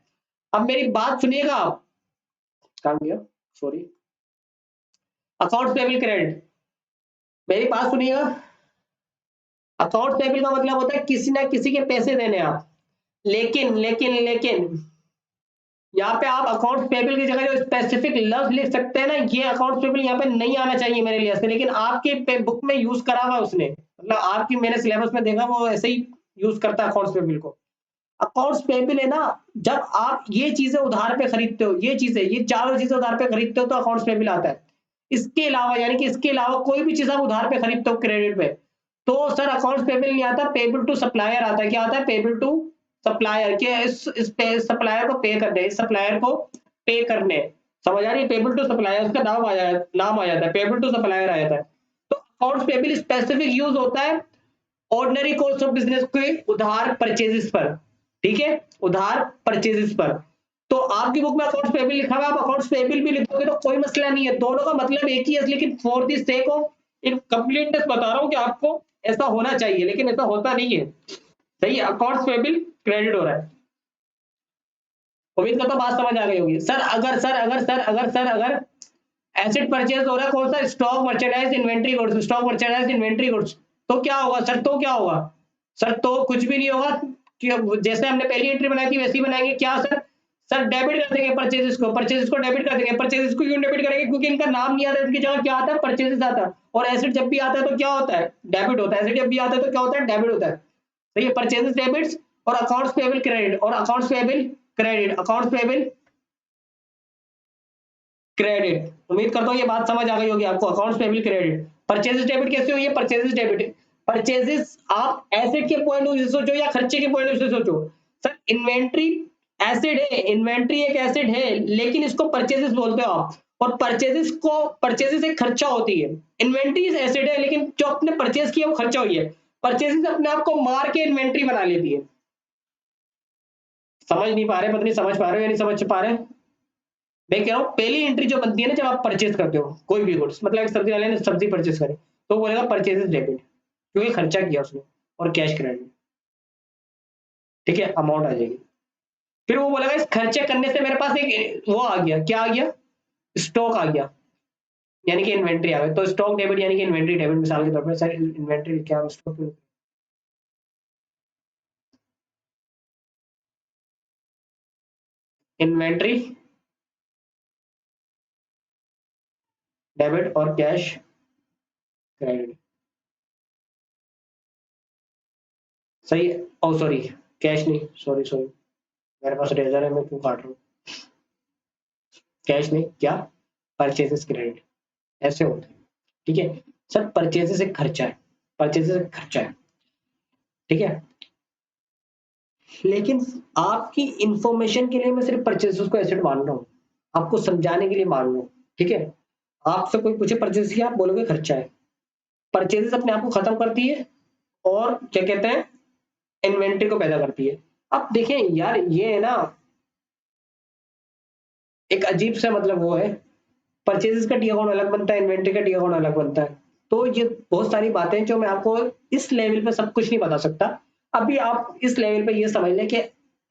अब मेरी बात सुनिएगा आप, काम गया, सॉरी, अकाउंट्स पेबल क्रेडिट, मेरी बात सुनिएगा। अकाउंट्स पेबल का मतलब होता है किसी ना किसी के पैसे देने आप, लेकिन यहाँ पे आप अकाउंट्स पेबल की जगह जो स्पेसिफिक लफ्ज लिख सकते हैं ना, ये अकाउंट्स पेबल यहाँ पे नहीं आना चाहिए मेरे लिए से, लेकिन आपके बुक में यूज करा हुआ उसने, मतलब आपकी मैंने सिलेबस में देखा वो ऐसे ही यूज करता है अकाउंट्स पेबल को। अकाउंट्स पेबल है ना, जब आप ये चीजें उधार पे खरीदते हो, ये चीजें, ये चारों चीजें उधार पे खरीदते हो तो अकाउंट्स पेबल आता है। इसके अलावा यानी कि इसके अलावा कोई भी चीज आप उधार पे खरीदते हो क्रेडिट पे, तो सर अकाउंट्स पेबल नहीं आता, पेबल टू सप्लायर आता है। क्या आता है, पेबल टू सप्लायर, के इस सप्लायर को पे करने, इस सप्लायर को पे करने, समझ आ रही है, पेबल टू सप्लायर उसका नाम आ जाता है, पेबल टू सप्लायर आ जाता है। तो अकाउंट्स पेबल स्पेसिफिक यूज होता है ऑर्डिनरी कोर्स ऑफ बिजनेस के उधार परचेजेस पर, ठीक है, उधार परचेजेस पर। तो आपकी बुक में अकाउंट्स पेबल लिखा हुआ है, आप अकाउंट्स पेबल भी लिखोगे तो कोई मसला नहीं है, दोनों का मतलब एक ही है, लेकिन for the sake of in completeness बता रहा हूं कि आपको ऐसा होना चाहिए, लेकिन ऐसा होता नहीं है, सही है। अकाउंट्स पेबल क्रेडिट हो रहा है, उम्मीद करता हूं बात समझ आ गई होगी। सर अगर एसेट परचेज हो रहा है कौन सा, stock merchandise inventory goods, stock merchandise inventory goods, तो क्या होगा सर, तो क्या होगा सर, तो कुछ भी नहीं होगा, कि जैसे हमने पहली एंट्री बनाई थी वैसे ही बनाएंगे। क्या सर, सर डेबिट कर देंगे परचेजेस को, परचेजेस को डेबिट कर देंगे, परचेजेस को क्यों डेबिट करेंगे, क्योंकि इनका नाम नहीं आता, इनकी जगह क्या आता है, परचेजेस आता है। और एसेट जब भी आता है तो क्या होता है, डेबिट होता है, एसेट जब भी आता है तो क्या होता है, डेबिट होता है। तो ये परचेजेस डेबिट्स और अकाउंट्स पेबल क्रेडिट, और accounts payable credit, accounts payable credit. उम्मीद करता हूँ ये बात समझ आ गई होगी आपको। Accounts payable credit. Purchases debit कैसे हुई है? परचेजेस डेबिट, परचेजेस आप एसेट के पॉइंट ऑफ व्यू से सोचो या खर्चे के पॉइंट ऑफ व्यू से सोचो। सर इन्वेंट्री एसिड है, इन्वेंट्री एक एसिड है, लेकिन इसको परचेजेस बोलते हो आप। और परचेजेस एक खर्चा होती है। इन्वेंट्री एसिड है, लेकिन जो आपने परचेज किया वो खर्चा हुई है। परचेजेस अपने आप को मार के इन्वेंट्री बना लेती है। समझ नहीं पा रहे? पता नहीं समझ पा रहे हो या नहीं समझ पा रहे? मैं कह रहा हूँ पहली एंट्री जो बनती है ना जब आप परचेज करते हो कोई भी गुड्स, मतलब एक सब्जी वाले ने सब्जी परचेज करी तो बोलेगा परचेजेस डेबिट, क्योंकि खर्चा किया उसने, और कैश क्रेडिट। ठीक है, अमाउंट आ जाएगी। फिर वो बोलेगा इस खर्चे करने से मेरे पास एक वो आ गया, क्या आ गया? स्टॉक आ गया, यानी कि इन्वेंट्री आ गई। तो स्टॉक डेबिट यानी कि इन्वेंट्री डेबिट। मिसाल के तौर पर सर इन्वेंट्री क्या, स्टॉक इन्वेंट्री डेबिट और कैश क्रेडिट। सही है। ओ सॉरी, कैश नहीं, सॉरी सॉरी, मेरे पास रेजर है, मैं क्यों काट रहा हूँ? कैश नहीं, क्या? Purchases credit. ऐसे होते हैं। ठीक है सर, परचेजेस एक खर्चा है, परचेजेस एक खर्चा है। ठीक है, लेकिन आपकी इंफॉर्मेशन के लिए मैं सिर्फ परचेजेस को एसेट मान रहा हूँ, आपको समझाने के लिए मान रहा हूँ। ठीक है, आपसे कोई पूछे परचेज किया, आप बोलोगे खर्चा है। परचेजेस अपने आप को खत्म करती है और क्या कहते हैं, इन्वेंट्री को पैदा करती है। अब देखें यार, ये है ना एक अजीब सा मतलब वो है, परचेजेस का डी अकाउंट अलग बनता है, इन्वेंट्री का डी अकाउंट अलग बनता है। तो ये बहुत सारी बातें जो मैं आपको इस लेवल पे सब कुछ नहीं बता सकता। अभी आप इस लेवल पे ये समझ लें कि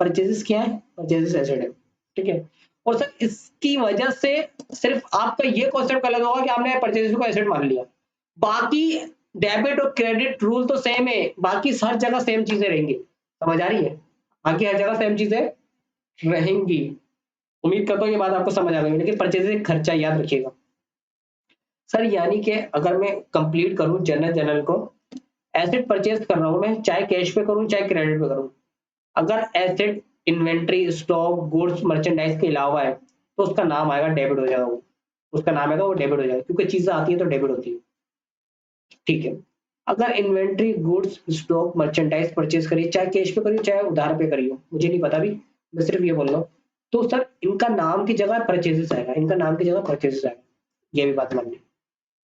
परचेजेस क्या है, परचेजेस एसेट है। ठीक है, और सर इसकी वजह से सिर्फ आपका ये कॉन्सेप्ट गलत होगा कि आपने परचेजेस को एसेट मान लिया। बाकी डेबिट और क्रेडिट रूल तो सेम है, बाकी हर जगह सेम चीजें रहेंगी। समझ आ रही है? बाकी हर जगह सेम चीजें रहेंगी। उम्मीद करता हूँ ये बात आपको समझ आ गई, लेकिन परचेजेस एक खर्चा, याद रखिएगा। सर यानी कि अगर मैं कंप्लीट करूं जनरल जनरल को, एसेट परचेज कर रहा हूं मैं, चाहे कैश पे करूं चाहे क्रेडिट पे करूं। अगर asset inventory stock goods merchandise के अलावा है तो उसका नाम आएगा डेबिट हो जाएगा वो, उसका नाम आएगा वो डेबिट हो जाएगा, क्योंकि चीजें आती है तो डेबिट होती है। ठीक है, अगर inventory goods stock merchandise purchase करिए, चाहे कैश पे करिए चाहे उधार पे करिए, मुझे नहीं पता भी, मैं सिर्फ ये बोल रहा हूँ। तो सर इनका नाम की जगह परचेजेस आएगा, इनका नाम की जगह परचेजेस आएगा, ये भी बात मान ली।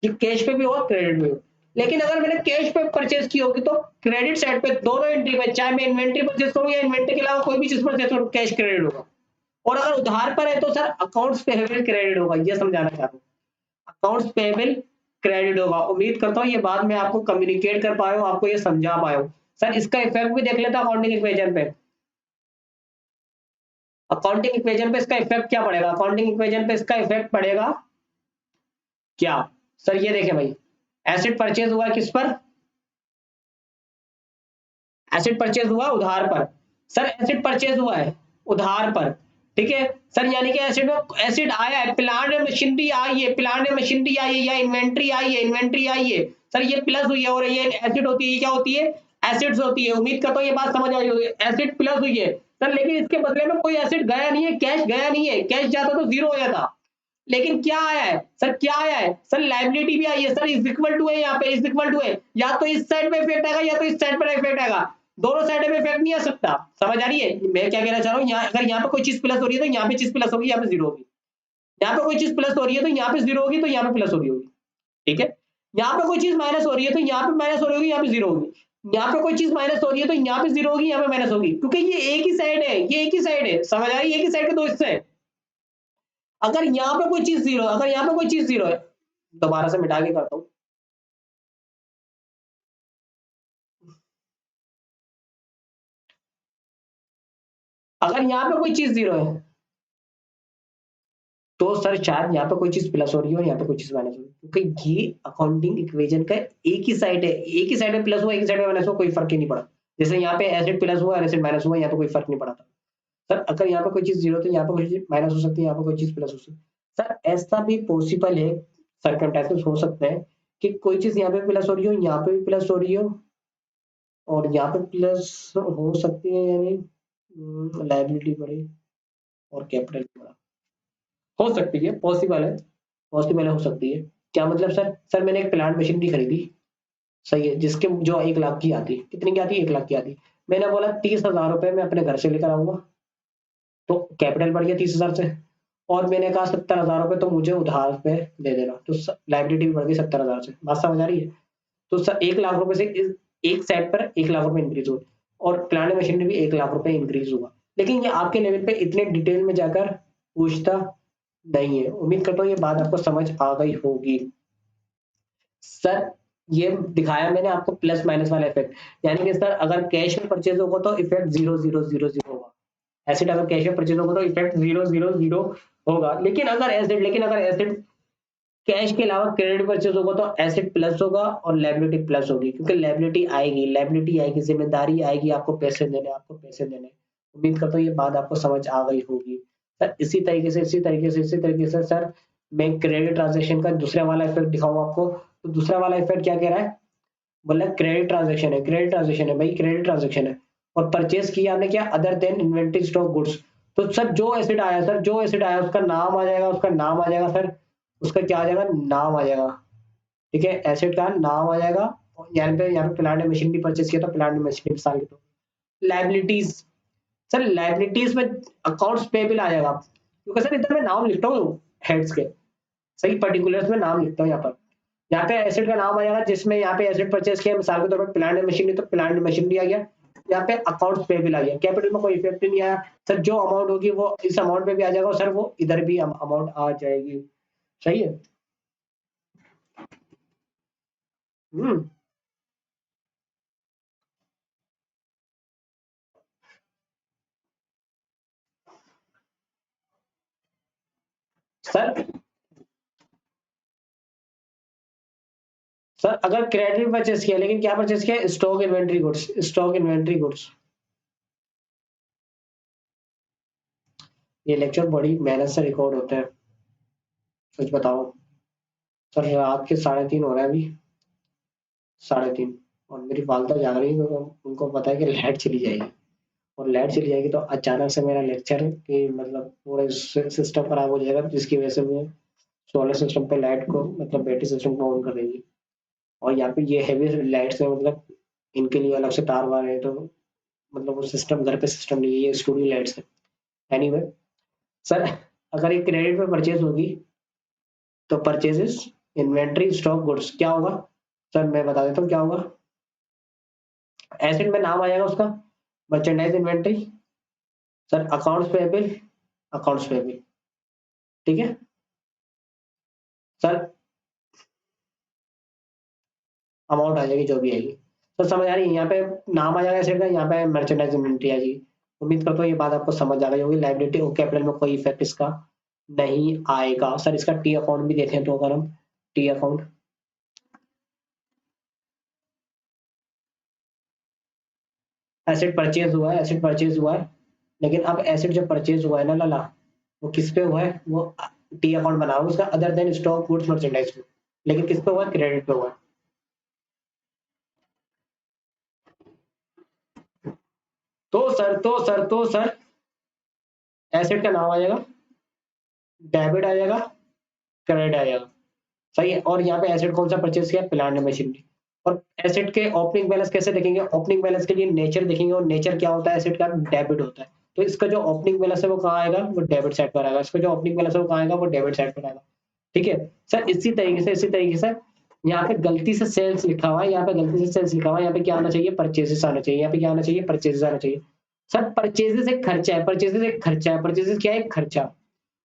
ये कैश पे भी होगा क्रेडिट में भी। लेकिन अगर मैंने कैश पे परचेज की होगी तो क्रेडिट साइड पे दोनों एंट्री में, चाहे मैं इन्वेंट्री परचेज करूँ या इन्वेंट्री के अलावा कोई भी चीज परचेज करूँ, कैश क्रेडिट होगा। और अगर उधार पर है तो सर अकाउंट्स पेबल क्रेडिट होगा, ये समझाना चाह रहा हूँ। अकाउंट्स पेबल क्रेडिट होगा। उम्मीद करता हूँ ये बात मैं आपको कम्युनिकेट कर पाया हूँ, आपको ये समझा पाया हूँ। सर इसका इफेक्ट भी देख लेता अकाउंटिंग इक्वेशन पे। अकाउंटिंग इक्वेशन पे इसका इफेक्ट क्या पड़ेगा? अकाउंटिंग इक्वेशन पे इसका इफेक्ट पड़ेगा क्या? सर ये देखें भाई, एसेट परचेज हुआ किस पर? एसिड परचेज हुआ उधार पर। सर एसिड परचेज हुआ है उधार पर। ठीक है सर, यानी कि एसिड में एसिड आया है, प्लांट एंड मशीनरी आई है, प्लांट एंड मशीनरी आई है, या इन्वेंट्री आई है, इन्वेंट्री आई है। सर ये प्लस हुई है और ये एसिड होती है, ये क्या होती है? एसिड्स होती है। उम्मीद करता हूँ ये बात समझ आई होगी, एसिड प्लस हुई है। सर लेकिन इसके बदले में कोई एसिड गया नहीं है, कैश गया नहीं है, कैश जाता तो जीरो हो जाता। लेकिन क्या आया है सर? क्या आया है सर? लाइबिलिटी भी आई है सर, इज इक्वल टू है, यहाँ पे इज इक्वल टू है, या तो इस साइड पे इफेक्ट आएगा या तो इस साइड पर इफेक्ट आएगा, दोनों साइड में इफेक्ट नहीं आ सकता। समझ आ रही है मैं क्या कहना चाह रहा हूँ? यहाँ अगर यहाँ पे कोई चीज प्लस हो रही है तो यहाँ पे चीज प्लस होगी, यहाँ पे जीरो होगी। यहाँ पे कोई चीज प्लस हो रही है तो यहाँ पे जीरो होगी, तो यहाँ पे प्लस हो रही होगी। ठीक है, यहाँ पे कोई चीज माइनस हो रही है तो यहाँ पे माइनस हो रही होगी, यहाँ पे जीरो होगी। यहाँ पे कोई चीज माइनस हो रही है तो यहाँ पे जीरो होगी, यहाँ पे माइनस होगी, क्योंकि ये एक ही साइड है, ये एक ही साइड है। समझ आ रही है? एक ही साइड के दो हिस्से हैं। अगर यहाँ पे कोई चीज जीरो, अगर यहाँ पे कोई चीज जीरो है, दोबारा से मिटा के करता हूँ। अगर यहाँ पे कोई चीज जीरो है तो सर शायद यहाँ पे कोई चीज प्लस हो रही है और यहाँ पे कोई चीज माइनस हो रही है, क्योंकि ये अकाउंटिंग इक्वेशन का एक ही साइड है, एक ही साइड में प्लस हुआ एक ही साइड में माइनस हुआ, कोई फर्क ही नहीं पड़ा। जैसे यहाँ पे एसिड प्लस हुआ और एसिड माइनस हुआ, यहाँ पे कोई फर्क नहीं पड़ा था। सर अगर यहाँ पे कोई चीज जीरो तो यहाँ पे कोई चीज माइनस हो सकती है, यहाँ पे कोई चीज प्लस हो सकती है। सर ऐसा भी पॉसिबल है, सर्कमस्टेंसेस हो सकते हैं कि कोई चीज यहाँ पे प्लस हो रही हो, यहाँ पे भी प्लस हो रही हो, और यहाँ पे प्लस हो सकती है, यानी लाइबिलिटी बढ़े और कैपिटल बढ़ा। हो सकती है, पॉसिबल है, पॉसिबल है, हो सकती है। क्या मतलब सर? सर मैंने एक प्लांट मशीनरी खरीदी, सही है, जिसके जो 1 लाख की आती, कितनी की आती? 1 लाख की आती। मैंने बोला 30,000 रुपए मैं अपने घर से लेकर आऊंगा, तो कैपिटल बढ़ गया 30,000 से। और मैंने कहा 70,000 रुपए तो मुझे उधार पे दे देना, तो लाइबिलिटी भी बढ़ गई 70,000 से। बात समझ आ रही है? तो सर 1 लाख रुपए से एक साइड पर 1 लाख रुपए इंक्रीज हुआ, और प्लांट मशीनरी भी 1 लाख रुपए इंक्रीज हुआ। लेकिन ये आपके लेवल पे इतने डिटेल में जाकर पूछता नहीं है। उम्मीद करता हूँ ये बात आपको समझ आ गई होगी। सर ये दिखाया मैंने आपको प्लस माइनस वाला इफेक्ट, यानी कि सर अगर कैश में परचेज होगा तो इफेक्ट 0,0,0,0 होगा। एसिड अगर कैश में परचेज होगा तो इफेक्ट 0,0,0 होगा। लेकिन अगर एसिड कैश के अलावा क्रेडिट परचेज होगा तो एसेट प्लस होगा और लायबिलिटी प्लस होगी, क्योंकि लायबिलिटी आएगी, जिम्मेदारी आएगी, आपको पैसे देने, आपको पैसे देने। उम्मीद करता हूँ ये बात आपको समझ आ गई होगी। सर इसी तरीके से सर मैं क्रेडिट ट्रांजेक्शन का दूसरा वाला इफेक्ट दिखाऊंगा आपको। तो दूसरा वाला इफेक्ट क्या कह रहा है? मतलब क्रेडिट ट्रांजेक्शन है भाई, क्रेडिट ट्रांजेक्शन है। और परचेज किया आपने क्या? Other than inventory stock goods. तो सर जो एसिड आया उसका नाम आ जाएगा, सर उसका क्या आ जाएगा? नाम आ जाएगा। ठीक है, एसेट का नाम आ जाएगा। और यहाँ पे प्लांट एंड मशीनरी परचेज किया तो प्लांट एंड मशीनरी साल के। तो लाइबिलिटीज, सर लाइबिलिटीज में अकाउंट्स पेबल आ जाएगा, क्योंकि सर इधर मैं नाम लिखता हूँ हेड्स के, सही पर्टिकुलर्स में नाम लिखता हूँ यहाँ पर। यहाँ पे एसेट का नाम आ जाएगा, जिसमें यहाँ पे एसेट परचेज किया मिसाल के तौर पर प्लांट एंड मशीनरी, तो प्लांट एंड मशीनरी आ गया। यहाँ पे अकाउंट्स पेबल आ गया, कैपिटल में कोई इफेक्ट नहीं आया। सर जो अमाउंट होगी वो इस अमाउंट पे भी आ जाएगा, और सर वो इधर भी अमाउंट आ जाएगी। सही है। हम्म। सर सर अगर क्रेडिट परचेस किया, लेकिन क्या परचेस किया? Stock inventory goods. ये लेक्चर बड़ी मेहनत से रिकॉर्ड होते हैं, सच बताओ। सर रात के 3:30 हो रहा है अभी, 3:30, और मेरी वालदा जाग रही है, क्योंकि उनको पता है कि लाइट चली जाएगी। और लाइट चली जाएगी तो अचानक से मेरा लेक्चर की मतलब पूरा सिस्टम खराब हो जाएगा, जिसकी वजह से वो सोलर सिस्टम पे लाइट को मतलब बैटरी सिस्टम को ऑन कर देगी। और यहाँ पे ये हैवी लाइट्स है, मतलब इनके लिए अलग से तार वार है, तो मतलब वो सिस्टम घर पे सिस्टम नहीं है, ये स्टूडियो लाइट्स है। एनीवे सर, अगर ये क्रेडिट पे परचेज होगी तो परचेजेस इन्वेंट्री स्टॉक गुड्स क्या होगा? सर मैं बता देता हूँ क्या होगा। एसेट में नाम आ जाएगा उसका, merchandise inventory. Sir accounts payable, ठीक है सर। अमाउंट आ जाएगी जो भी आएगी। तो समझ आ रही है? यहाँ पे नाम आ जाएगा एसेट का, यहाँ पे मर्चेंडाइज इन्वेंट्री आ जाएगी। उम्मीद करता हूँ ये बात आपको समझ आ गई होगी। लाइबिलिटी और कैपिटल में कोई इफेक्ट इसका नहीं आएगा। सर इसका टी अकाउंट भी देखें तो, अगर हम टी अकाउंट, एसेट परचेज हुआ है, लेकिन अब एसेट जो परचेज हुआ है ना लाला, वो किस पे हुआ है? वो टी अकाउंट बना हुआ है उसका, other than stock goods merchandise पे। लेकिन किस पे हुआ है? क्रेडिट पे हुआ है। तो सर एसेट का नाम आ जाएगा, डेबिट आ जाएगा, क्रेडिट आ जाएगा। सही है। और यहाँ पे एसेट कौन सा परचेज किया? Plant and machinery. और एसेट के ओपनिंग बैलेंस कैसे देखेंगे? ओपनिंग बैलेंस के लिए नेचर देखेंगे, और नेचर क्या होता है एसेट का? डेबिट होता है। तो इसका जो ओपनिंग बैलेंस है वो कहाँ आएगा? वो डेबिट साइड पर आएगा। इसका जो ओपनिंग बैलेंस है वो कहाँ आएगा? वो डेबिट साइड पर आएगा। ठीक है सर। इसी तरीके से यहाँ पे गलती से सेल्स लिखा हुआ है, यहाँ पे क्या आना चाहिए? परचेजेस आना चाहिए। यहाँ पे क्या आना चाहिए? परचेजेस आना चाहिए। सर परचेजेस क्या है? एक खर्चा।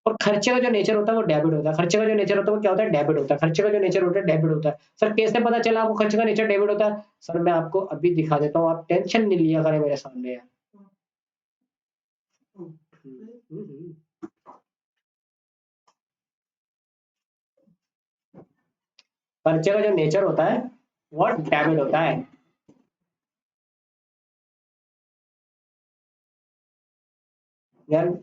और खर्चे का जो नेचर होता है वो डेबिट होता है। खर्चे का जो नेचर होता है वो क्या होता है? डेबिट होता है। खर्चे का जो नेचर होता है डेबिट होता है। सर कैसे पता चला आपको खर्चे का नेचर डेबिट होता है? सर मैं आपको अभी दिखा देता हूँ, आप टेंशन नहीं लिया करें मेरे सामने यार। खर्चे का जो नेचर होता है वो डेबिट होता है। यार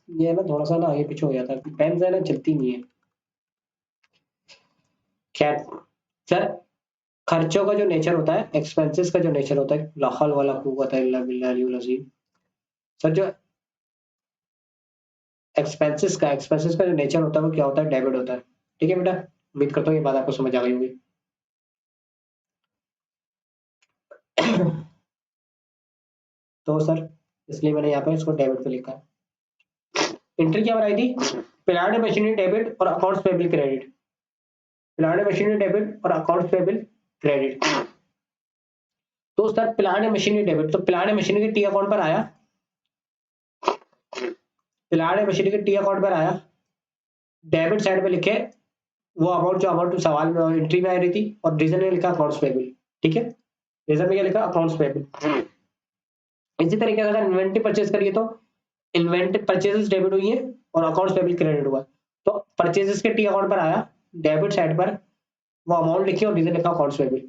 ये ना थोड़ा सा ना आगे पीछे हो जाता है, पेन से ना चलती नहीं है। खैर सर, खर्चों का जो नेचर होता है, एक्सपेंसेस का जो नेचर होता है, ला हौल वला कुव्वत इल्ला बिल्लाहिल अज़ीम। सर जो एक्सपेंसेस का जो नेचर होता है वो क्या होता है, डेबिट होता है। ठीक है बेटा, उम्मीद करता हूँ ये बात आपको समझ आ गई होगी। तो सर इसलिए मैंने यहाँ पे इसको डेबिट पे लिखा। एंट्री क्या बनाई थी, प्लांट मशीनरी डेबिट और accounts payable credit, plant machinery debit और अकाउंट्स पेबल क्रेडिट। तो सर प्लांट मशीनरी डेबिट, तो प्लांट मशीनरी के टी अकाउंट पर आया, प्लांट मशीनरी के टी अकाउंट पर आया, डेबिट साइड पे लिखे वो अमाउंट जो अमाउंट सवाल में एंट्री में आ रही थी, और रीजन में लिखा अकाउंट्स पेबल। ठीक है, रीजन में क्या लिखा, अकाउंट्स पेबल। इसी तरीके से अगर इन्वेंट्री परचेज करिए तो इन्वेंट्री परचेजेस डेबिट हुई है और अकाउंट्स पेबल क्रेडिट हुआ। तो परचेजेस के टी अकाउंट पर आया, डेबिट साइड पर वो अमाउंट लिखी और रीजन लिखा अकाउंट्स पेबल।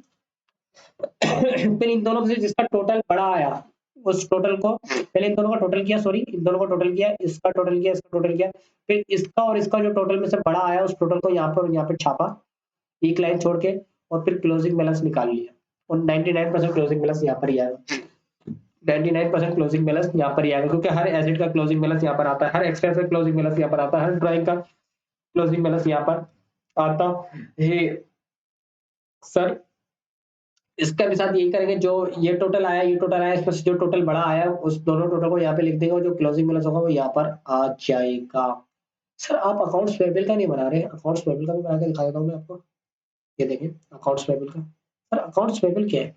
फिर इन दोनों में से जिसका टोटल बड़ा आया उस टोटल को, पहले इन दोनों का टोटल किया, सॉरी इन दोनों का टोटल किया, इसका टोटल किया, इसका टोटल किया, फिर इसका और इसका जो टोटल में से बड़ा आया उस टोटल को यहाँ पर यहाँ पे छापा एक लाइन छोड़ के, और फिर क्लोजिंग बैलेंस निकाल लिया, और 99% क्लोजिंग बैलेंस यहाँ पर ही आएगा। 99% क्लोजिंग बैलेंस यहाँ पर ही आएगा, क्योंकि हर एसेट का क्लोजिंग बैलेंस यहाँ पर आता है, हर एक्सपेंस का क्लोजिंग बैलेंस यहाँ पर आता है, हर ड्राइंग का क्लोजिंग बैलेंस यहाँ पर आता है। सर इसका भी साथ यही करेंगे, जो ये टोटल आया, ये टोटल आया, इसमें से जो टोटल बड़ा आया उस दोनों टोटल को यहाँ पे लिख देंगे, और जो क्लोजिंग बैलेंस होगा वो यहाँ पर आ जाएगा। सर आप अकाउंट्स पेबल का नहीं बना रहे, अकाउंट्स पेबल का भी बना के दिखा देता हूँ मैं आपको। ये देखिए अकाउंट्स पेबल का। सर अकाउंट्स पेबल क्या है,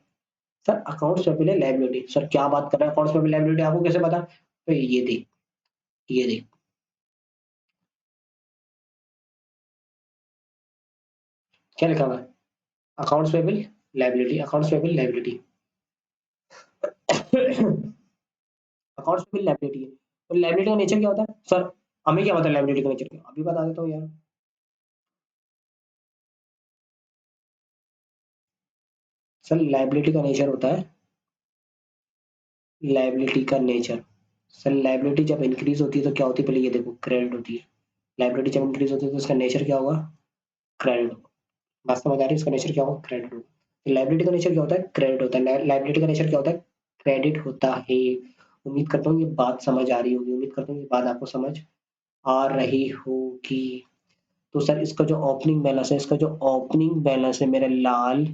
सर अकाउंट्स पेबल है लायबिलिटी। सर क्या बात कर रहे हैं, अकाउंट्स पेबल लायबिलिटी आपको कैसे पता, तो ये देख, ये देख, क्या लिखा हुआ है, accounts payable liability, accounts payable liability. Accounts payable liability है, और लायबिलिटी का नेचर क्या होता है सर, हमें क्या पता है लायबिलिटी का नेचर क्या, अभी बता देता हूँ यार। सर लायबिलिटी का नेचर होता है, लायबिलिटी का नेचर, सर लायबिलिटी जब इंक्रीज होती है तो क्या होती है, पहले ये देखो क्रेडिट होती है। लायबिलिटी जब इंक्रीज होती है तो इसका नेचर क्या होगा, क्रेडिट होगा। बात समझ आ रही है, इसका नेचर क्या होगा, क्रेडिट होगा। लायबिलिटी का नेचर क्या होता है, क्रेडिट होता है। लायबिलिटी का नेचर क्या होता है, क्रेडिट होता है। उम्मीद करता हूँ ये बात समझ आ रही होगी, उम्मीद करता हूँ ये बात आपको समझ आ रही होगी। तो सर इसका जो ओपनिंग बैलेंस है, इसका जो ओपनिंग बैलेंस है मेरे लाल,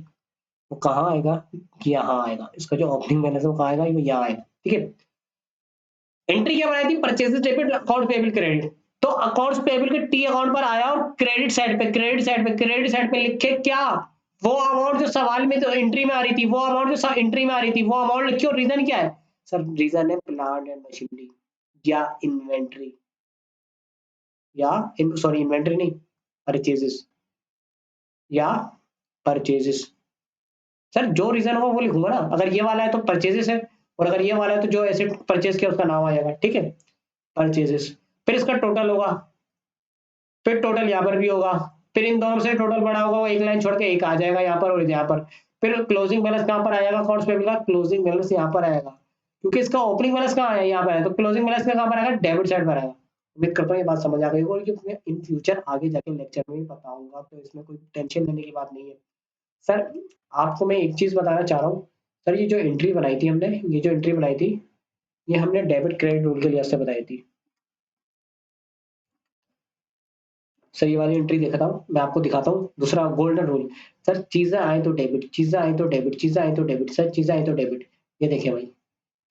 वो कहाँ आएगा, यहाँ आएगा। इसका जो ओपनिंग बैलेंस है वो कहाँ आएगा, वो यहाँ आएगा। ठीक है, एंट्री क्या बनाई थी, purchases debit account payable credit. तो अकाउंट्स पेबल के टी अकाउंट पर आया, और क्रेडिट साइड पे, क्रेडिट साइड पे लिखे क्या, वो अमाउंट जो सवाल में जो एंट्री में आ रही थी, वो अमाउंट जो एंट्री में आ रही थी वो अमाउंट लिखी, और रीजन क्या है, सर रीजन है प्लांट एंड मशीनरी या इन्वेंट्री, या सॉरी इन्वेंट्री नहीं, परचेजेस या परचेजेस। सर जो रीजन होगा वो लिखूंगा ना, अगर ये वाला है तो परचेजेस है, और अगर ये वाला है तो जो एसेट परचेज किया उसका नाम आ जाएगा। ठीक है, परचेजेस। फिर इसका टोटल होगा, फिर टोटल यहाँ पर भी होगा, फिर इन दोनों से टोटल बड़ा होगा, वो एक लाइन छोड़ के एक आ जाएगा यहाँ पर और यहाँ पर। फिर क्लोजिंग बैलेंस कहाँ पर आएगा, अकाउंट्स पेबल का क्लोजिंग बैलेंस यहाँ पर आएगा, क्योंकि इसका ओपनिंग बैलेंस कहाँ है, यहाँ पर है, तो क्लोजिंग बैलेंस कहाँ पर आएगा, डेबिट साइड पर आएगा। उम्मीद करता हूँ ये बात समझ आ गई होगी, और ये इन फ्यूचर आगे जाके लेक्चर में भी बताऊंगा, तो इसमें कोई टेंशन लेने की बात नहीं है। सर आपको मैं एक चीज बताना चाह रहा हूँ, सर ये जो एंट्री बनाई थी हमने, ये जो एंट्री बनाई थी, ये हमने डेबिट क्रेडिट रूल के लिहाज से बताई थी। सर ये वाली एंट्री दिखाता हूँ मैं आपको, दिखाता हूँ दूसरा गोल्डन रूल। सर चीजें आए तो डेबिट, चीजें आए तो डेबिट, चीजें आए तो डेबिट, सर चीजें आए तो डेबिट। ये देखिए भाई,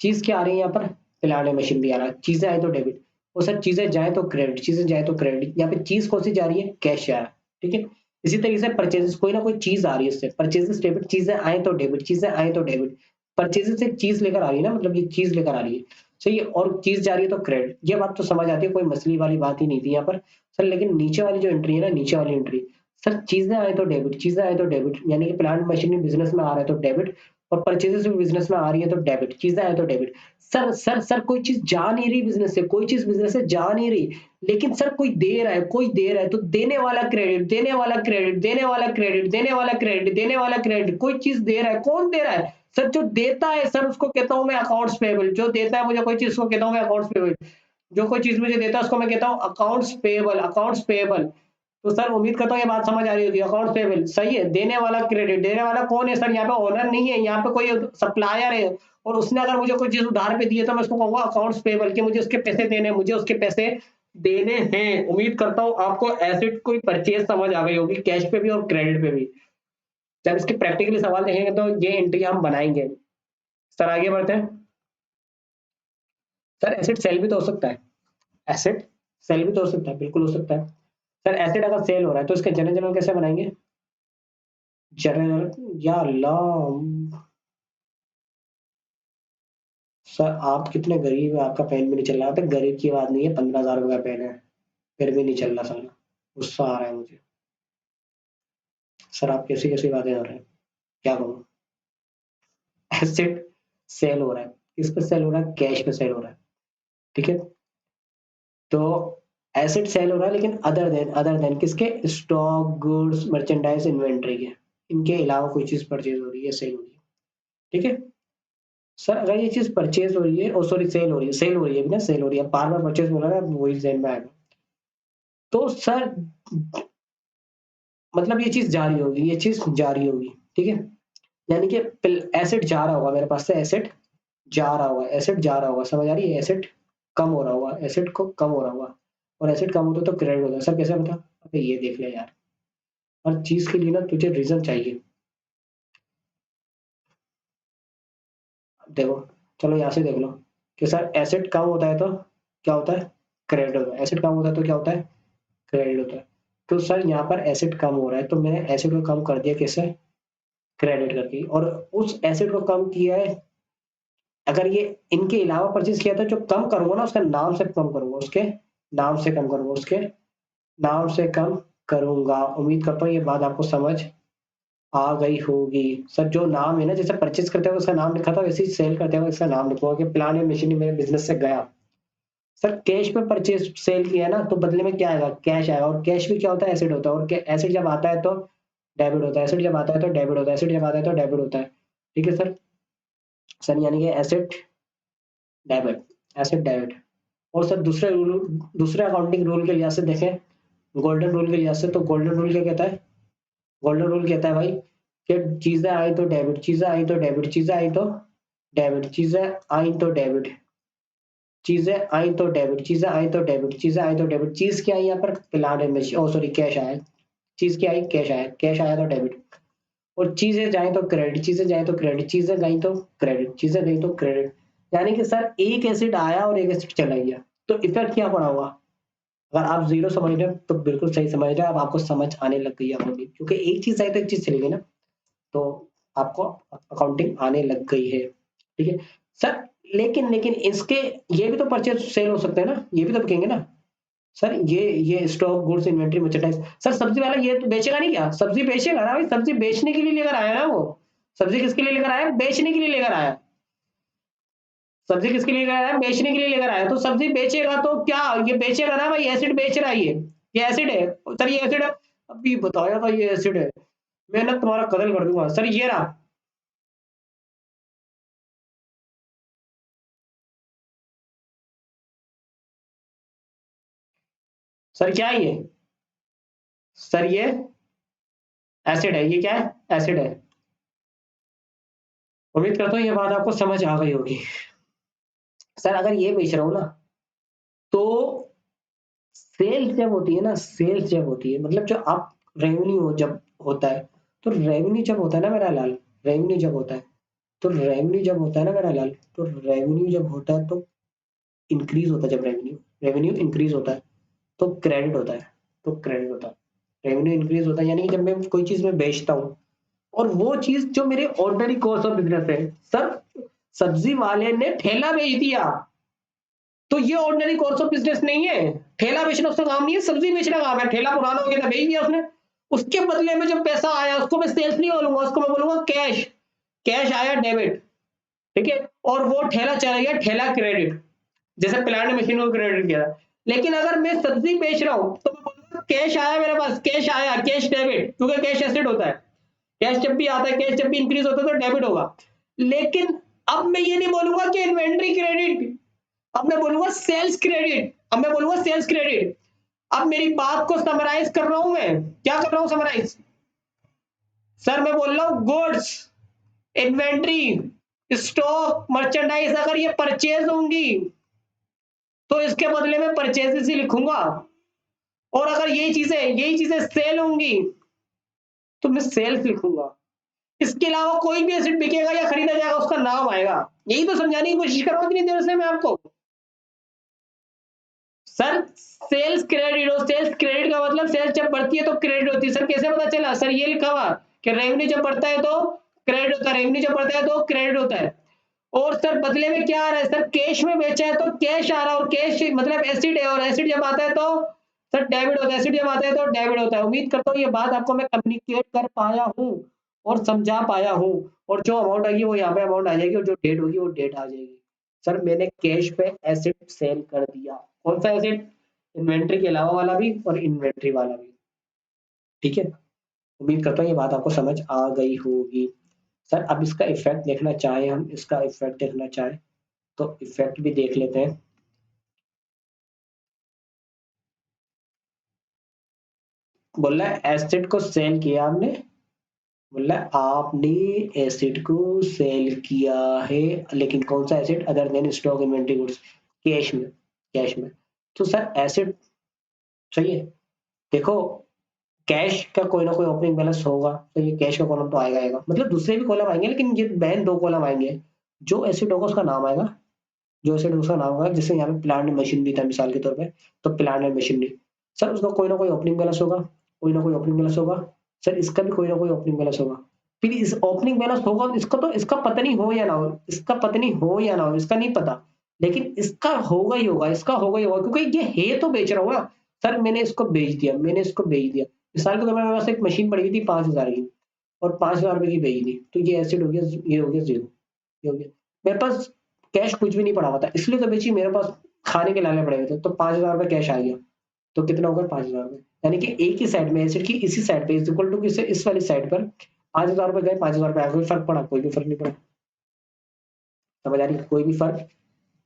चीज क्या आ रही है यहाँ पर, प्लांट मशीन भी आ रहा है, चीजें आए तो डेबिट, और सर चीजें जाए तो क्रेडिट, चीजें जाए तो क्रेडिट। यहाँ पे चीज कौन सी जा रही है, कैश जा रहा है। ठीक है, इसी तरीके से परचेजेस, कोई ना कोई चीज आ रही है इससे, परचेजेस डेबिट, चीजें आए तो डेबिट, चीजें आए तो डेबिट। परचेजेस एक चीज लेकर आ रही है ना, मतलब ये चीज लेकर आ रही है, सही है, और चीज जा रही है तो क्रेडिट। ये बात तो समझ आती है, कोई मसली वाली बात ही नहीं थी यहाँ पर। सर लेकिन नीचे वाली जो एंट्री है ना, नीचे वाली एंट्री, सर चीजें आए तो डेबिट, चीजें आए तो डेबिट, यानी कि प्लांट मशीनरी बिजनेस में आ रहा है तो डेबिट, और परचेजेस भी बिजनेस में आ रही है तो डेबिट, चीजें आए तो डेबिट। सर कोई चीज जा नहीं रही बिजनेस से, कोई चीज बिजनेस से जा नहीं रही, लेकिन सर कोई दे रहा है, कोई दे रहा है, तो देने वाला क्रेडिट, देने वाला क्रेडिट, देने वाला क्रेडिट, देने वाला क्रेडिट, देने वाला क्रेडिट, कोई चीज दे रहा है, कौन दे रहा है, सर जो देता है, सर उसको कहता हूं मैं अकाउंट्स पेबल। जो देता है मुझे कोई चीज, उसको कहता हूं मैं अकाउंट्स पेबल। जो कोई चीज मुझे देता है उसको मैं कहता हूँ अकाउंट्स पेबल, अकाउंट्स पेबल। तो सर उम्मीद करता हूँ ये बात समझ आ रही होगी, अकाउंट्स पेबल सही है। देने वाला क्रेडिट, देने वाला कौन है सर, यहाँ पे ओनर नहीं है, यहाँ पे कोई सप्लायर है, और उसने अगर मुझे कोई चीज उधार पे दी है तो मैं उसको कहूंगा अकाउंट्स पेबल, कि मुझे उसके पैसे देने, मुझे उसके पैसे देने हैं। उम्मीद करता हूं आपको एसेट कोई परचेज समझ आ गई होगी, कैश पे भी और क्रेडिट पे भी। जब इसके प्रैक्टिकली सवाल देखेंगे तो ये एंट्री हम बनाएंगे। सर आगे बढ़ते हैं। सर एसेट सेल भी तो हो सकता है, एसेट सेल भी तो हो सकता है, बिल्कुल हो सकता है। सर एसेट अगर सेल हो रहा है तो इसके जनरल जनरल कैसे बनाएंगे? जनरल या अल्लाह, सर आप कितने गरीब है, आपका पेन भी नहीं चल रहा। पे गरीब की बात नहीं है, 15,000 रुपए का पेन है, फिर भी नहीं चल रहा। साला गुस्सा आ रहा है मुझे। सर आप कैसी कैसी बातें कर रहे हैं, क्या करूं? एसेट सेल हो रहा है, किस पे सेल हो रहा है? कैश पे सेल हो रहा है, ठीक है। तो एसेट सेल हो रहा है, लेकिन अदर देन किसके? स्टॉक, गुड्स, मर्चेंडाइज, इन्वेंट्री के। इनके अलावा कोई चीज परचेज हो रही है, सेल हो रही है, ठीक है। सर अगर ये चीज परचेज हो रही है, ओ सॉरी सेल हो रही है, सेल हो रही है, ना सेल हो रही है, बार बार परचेज बोला ना, वही जहन में आएगा। तो सर मतलब ये चीज जारी होगी, ये चीज जारी होगी, ठीक है। यानी कि एसेट जा रहा होगा मेरे पास से, एसेट जा रहा होगा, एसेट जा रहा होगा, समझ आ रही है? एसेट कम हो रहा होगा, एसेट को कम हो रहा होगा, और एसेट कम होता तो क्रेडिट होता है। सर कैसे बता? अबे ये देख ले यार, हर चीज के लिए ना तुझे रीजन चाहिए। देखो, चलो यहाँ से देख लो कि सर एसेट कम होता है तो क्या होता है? क्रेडिट होता है। एसेट कम होता है तो क्या होता है? क्रेडिट होता है। तो सर यहाँ पर एसेट कम हो रहा है तो मैंने एसेट को कम कर दिया, कैसे? क्रेडिट करके। और उस एसेट को कम किया है, अगर ये इनके अलावा परचेज किया था, जो कम करूंगा ना उसका नाम से कम करूंगा, उसके नाम से कम करूंगा, उसके नाम से कम करूंगा। उम्मीद करता हूँ ये बात आपको समझ आ गई होगी। सर जो नाम है ना, जैसे परचेज करते हुए उसका नाम लिखा था, वैसे ही सेल करते हुए इसका नाम लिखूंगा कि प्लान एंड मशीनरी मेरे बिजनेस से गया। सर कैश पे परचेज सेल किया है ना, तो बदले में क्या आएगा? कैश आएगा। और कैश भी क्या होता है? एसेट होता है। और एसेट जब आता है तो डेबिट होता है, एसेट जब आता है तो डेबिट होता है, एसेट जब आता है तो डेबिट होता है, ठीक है सर। सर यानी कि एसेट डेबिट, एसेट डेबिट। और सर दूसरे रूल, दूसरे अकाउंटिंग रूल के लिहाज से देखें, गोल्डन रूल के लिहाज से, तो गोल्डन रूल क्या कहता है? गोल्डन रूल कहता है भाई कि चीजें आई तो डेबिट, चीजें आई तो डेबिट, चीजें आई तो डेबिट, चीजें आई तो डेबिट, चीजें आई तो डेबिट, चीजें आई तो डेबिट, चीजें आई तो डेबिट। चीज क्या आई यहाँ पर? Plant and machine, oh sorry cash आया। चीज क्या आई? कैश आया, कैश आया तो डेबिट। और चीजें जाए तो क्रेडिट, चीजें जाए तो क्रेडिट, चीजें गई तो क्रेडिट, चीजें गई तो क्रेडिट। यानी कि सर एक एसिड आया और एक एसिड चला गया, तो इफेक्ट क्या पड़ा होगा? अगर आप जीरो समझ रहे हो तो बिल्कुल सही समझ रहे हो, अब आपको समझ आने लग गई है अकाउंटिंग, क्योंकि एक चीज आई तो एक चीज चली गई ना, तो आपको अकाउंटिंग आने लग गई है, ठीक है सर। लेकिन लेकिन इसके ये भी तो परचेज सेल हो सकते हैं ना, ये भी तो बिकेंगे ना। सर ये stock, goods, inventory, merchandise. Sir सब्जी वाला ये तो बेचेगा नहीं क्या? सब्जी बेचेगा ना भाई, सब्जी बेचने के लिए लेकर आया ना वो। सब्जी किसके लिए लेकर आया? बेचने के लिए लेकर आया। सब्जी किसके लिए लेकर आया? बेचने के लिए लेकर आया। तो सब्जी बेचेगा तो क्या ये बेचेगा ना भाई? एसिड बेच रहा है ये एसिड है। सर ये एसिड है, अभी बताया था ये एसिड है। मैं ना तुम्हारा कत्ल कर दूंगा। सर ये रहा। सर क्या है ये? सर ये एसिड है। ये क्या है? एसिड है। उम्मीद करता हूँ ये बात आपको समझ आ गई होगी। सर अगर ये बेच रहा हूँ ना, तो सेल्स जब होती है ना, सेल्स जब होती है मतलब जो आप रेवेन्यू जब होता है, तो रेवेन्यू जब होता है ना मेरा लाल, रेवेन्यू जब होता है, तो रेवेन्यू जब होता है ना मेरा लाल, तो रेवेन्यू जब होता है तो इंक्रीज होता है। जब रेवेन्यू रेवेन्यू इंक्रीज होता है तो क्रेडिट होता है, तो क्रेडिट होता है। रेवेन्यू इंक्रीज होता है यानी कि जब मैं कोई चीज में बेचता हूँ, और वो चीज जो मेरे ऑर्डिनरी कॉस्ट ऑफ बिजनेस है। सर सब्जी वाले ने ठेला बेच दिया, तो ये ऑर्डिनरी कोर्स ऑफ बिजनेस नहीं है। ठेला बेचना उसका काम नहीं है, सब्जी बेचना काम है। ठेला पुराना हो गया था, बेच दिया उसने। उसके बदले में जो पैसा आया उसको मैं सेल्स नहीं बोलूंगा, उसको मैं बोलूंगा कैश। कैश आया डेबिट, ठीक है। और वो ठेला चला गया, ठेला क्रेडिट। जैसे प्लांट मशीन को क्रेडिट किया। लेकिन अगर मैं सब्जी बेच रहा हूं तो मैं बोलूंगा कैश आया मेरे पास, कैश आया, कैश डेबिट, क्योंकि कैश एसेट होता है। कैश जब भी आता है, कैश जब भी इंक्रीज होता है तो डेबिट होगा। लेकिन अब मैं ये नहीं बोलूंगा कि इन्वेंट्री क्रेडिट, अब मैं बोलूंगा सेल्स क्रेडिट, अब मैं बोलूंगा सेल्स क्रेडिट। अब मेरी बात को समराइज कर रहा हूं मैं, क्या कर रहा हूं समराइज? सर मैं बोल रहा हूं गुड्स, इन्वेंट्री, स्टॉक, मर्चेंडाइज अगर ये परचेज होंगी तो इसके बदले में परचेजेस ही लिखूंगा, और अगर यही चीजें सेल होंगी तो मैं सेल्स लिखूंगा। इसके अलावा कोई भी एसेट बिकेगा या खरीदा जाएगा उसका नाम आएगा। यही तो समझाने की कोशिश कर रहा हूं इतनी देर से मैं आपको। सर सेल्स क्रेडिट, और सेल्स क्रेडिट का मतलब सेल्स जब बढ़ती है तो क्रेडिट होती है। सर कैसे पता चला? सर ये लिखा हुआ कि रेवेन्यू जब बढ़ता है तो क्रेडिट होता है, रेवेन्यू जब बढ़ता है तो क्रेडिट होता है। और सर बदले में क्या आ रहा है? सर कैश में बेचा है तो कैश आ रहा है, और कैश मतलब एसिड है, और एसिड जब आता है तो सर डेबिट होता है, एसिड जब आता है तो डेबिट होता है। उम्मीद करता हूँ ये बात आपको मैं कम्युनिकेट कर पाया हूँ और समझा पाया हूँ। और जो अमाउंट आएगी वो यहाँ पे अमाउंट आ जाएगी, और जो डेट होगी वो डेट आ जाएगी। सर मैंने कैश पे एसिड सेल कर दिया। कौन सा एसिड? इन्वेंट्री के अलावा वाला भी और इन्वेंट्री वाला भी। ठीक है, उम्मीद करता हूँ ये बात आपको समझ आ गई होगी। सर अब इसका इफेक्ट देखना चाहें, हम इसका इफेक्ट देखना चाहें तो इफेक्ट भी देख लेते हैं। बोल रहा है एसिड को सेल किया आपने, बोल रहा है आपने एसिड को सेल किया है, लेकिन कौन सा acid? Other than stock inventory goods, cash में, कैश में। तो सर एसिड सही है। देखो कैश का कोई ना कोई ओपनिंग बैलेंस होगा, तो ये कैश का कॉलम तो आएगा आएगा, मतलब दूसरे भी कॉलम आएंगे, लेकिन ये बहन दो कॉलम आएंगे। जो एसिड होगा उसका नाम आएगा, जो एसिड उसका नाम होगा। जैसे यहाँ पे प्लांट एंड मशीनरी था मिसाल के तौर पे, तो प्लांट एंड मशीनरी, सर उसका कोई ना कोई ओपनिंग बैलेंस होगा, कोई ना कोई ओपनिंग बैलेंस होगा। सर इसका भी कोई ना कोई ओपनिंग बैलेंस होगा। फिर इस ओपनिंग बैलेंस होगा, इसका तो इसका पता नहीं हो या ना हो, इसका पता नहीं हो या ना हो, इसका नहीं पता, लेकिन इसका होगा ही होगा, इसका होगा ही होगा, क्योंकि ये है तो बेच रहा हूँ ना। सर मैंने इसको बेच दिया, मैंने इसको बेच दिया। मिसाल के तौर पर मेरे पास एक मशीन पड़ी हुई थी 5,000 की, और 5,000 रुपए की बेच दी, तो ये एसिड हो गया, ये हो गया जीरो, ये हो गया। मेरे पास कैश कुछ भी नहीं पड़ा हुआ था, इसलिए तो बेची। मेरे पास खाने के लाने पड़े हुए थे, तो 5,000 रुपए कैश आ गया। तो कितना होगा? 5,000 रुपए। यानी कि एक ही साइड में एसिड की इसी साइड पे इज इक्वल टू इस वाली साइड पर 5,000 रुपए गए, 5,000 रुपए आ गए। कोई फर्क पड़ा? कोई भी फर्क नहीं पड़ा। समझ आ रही है? कोई भी फर्क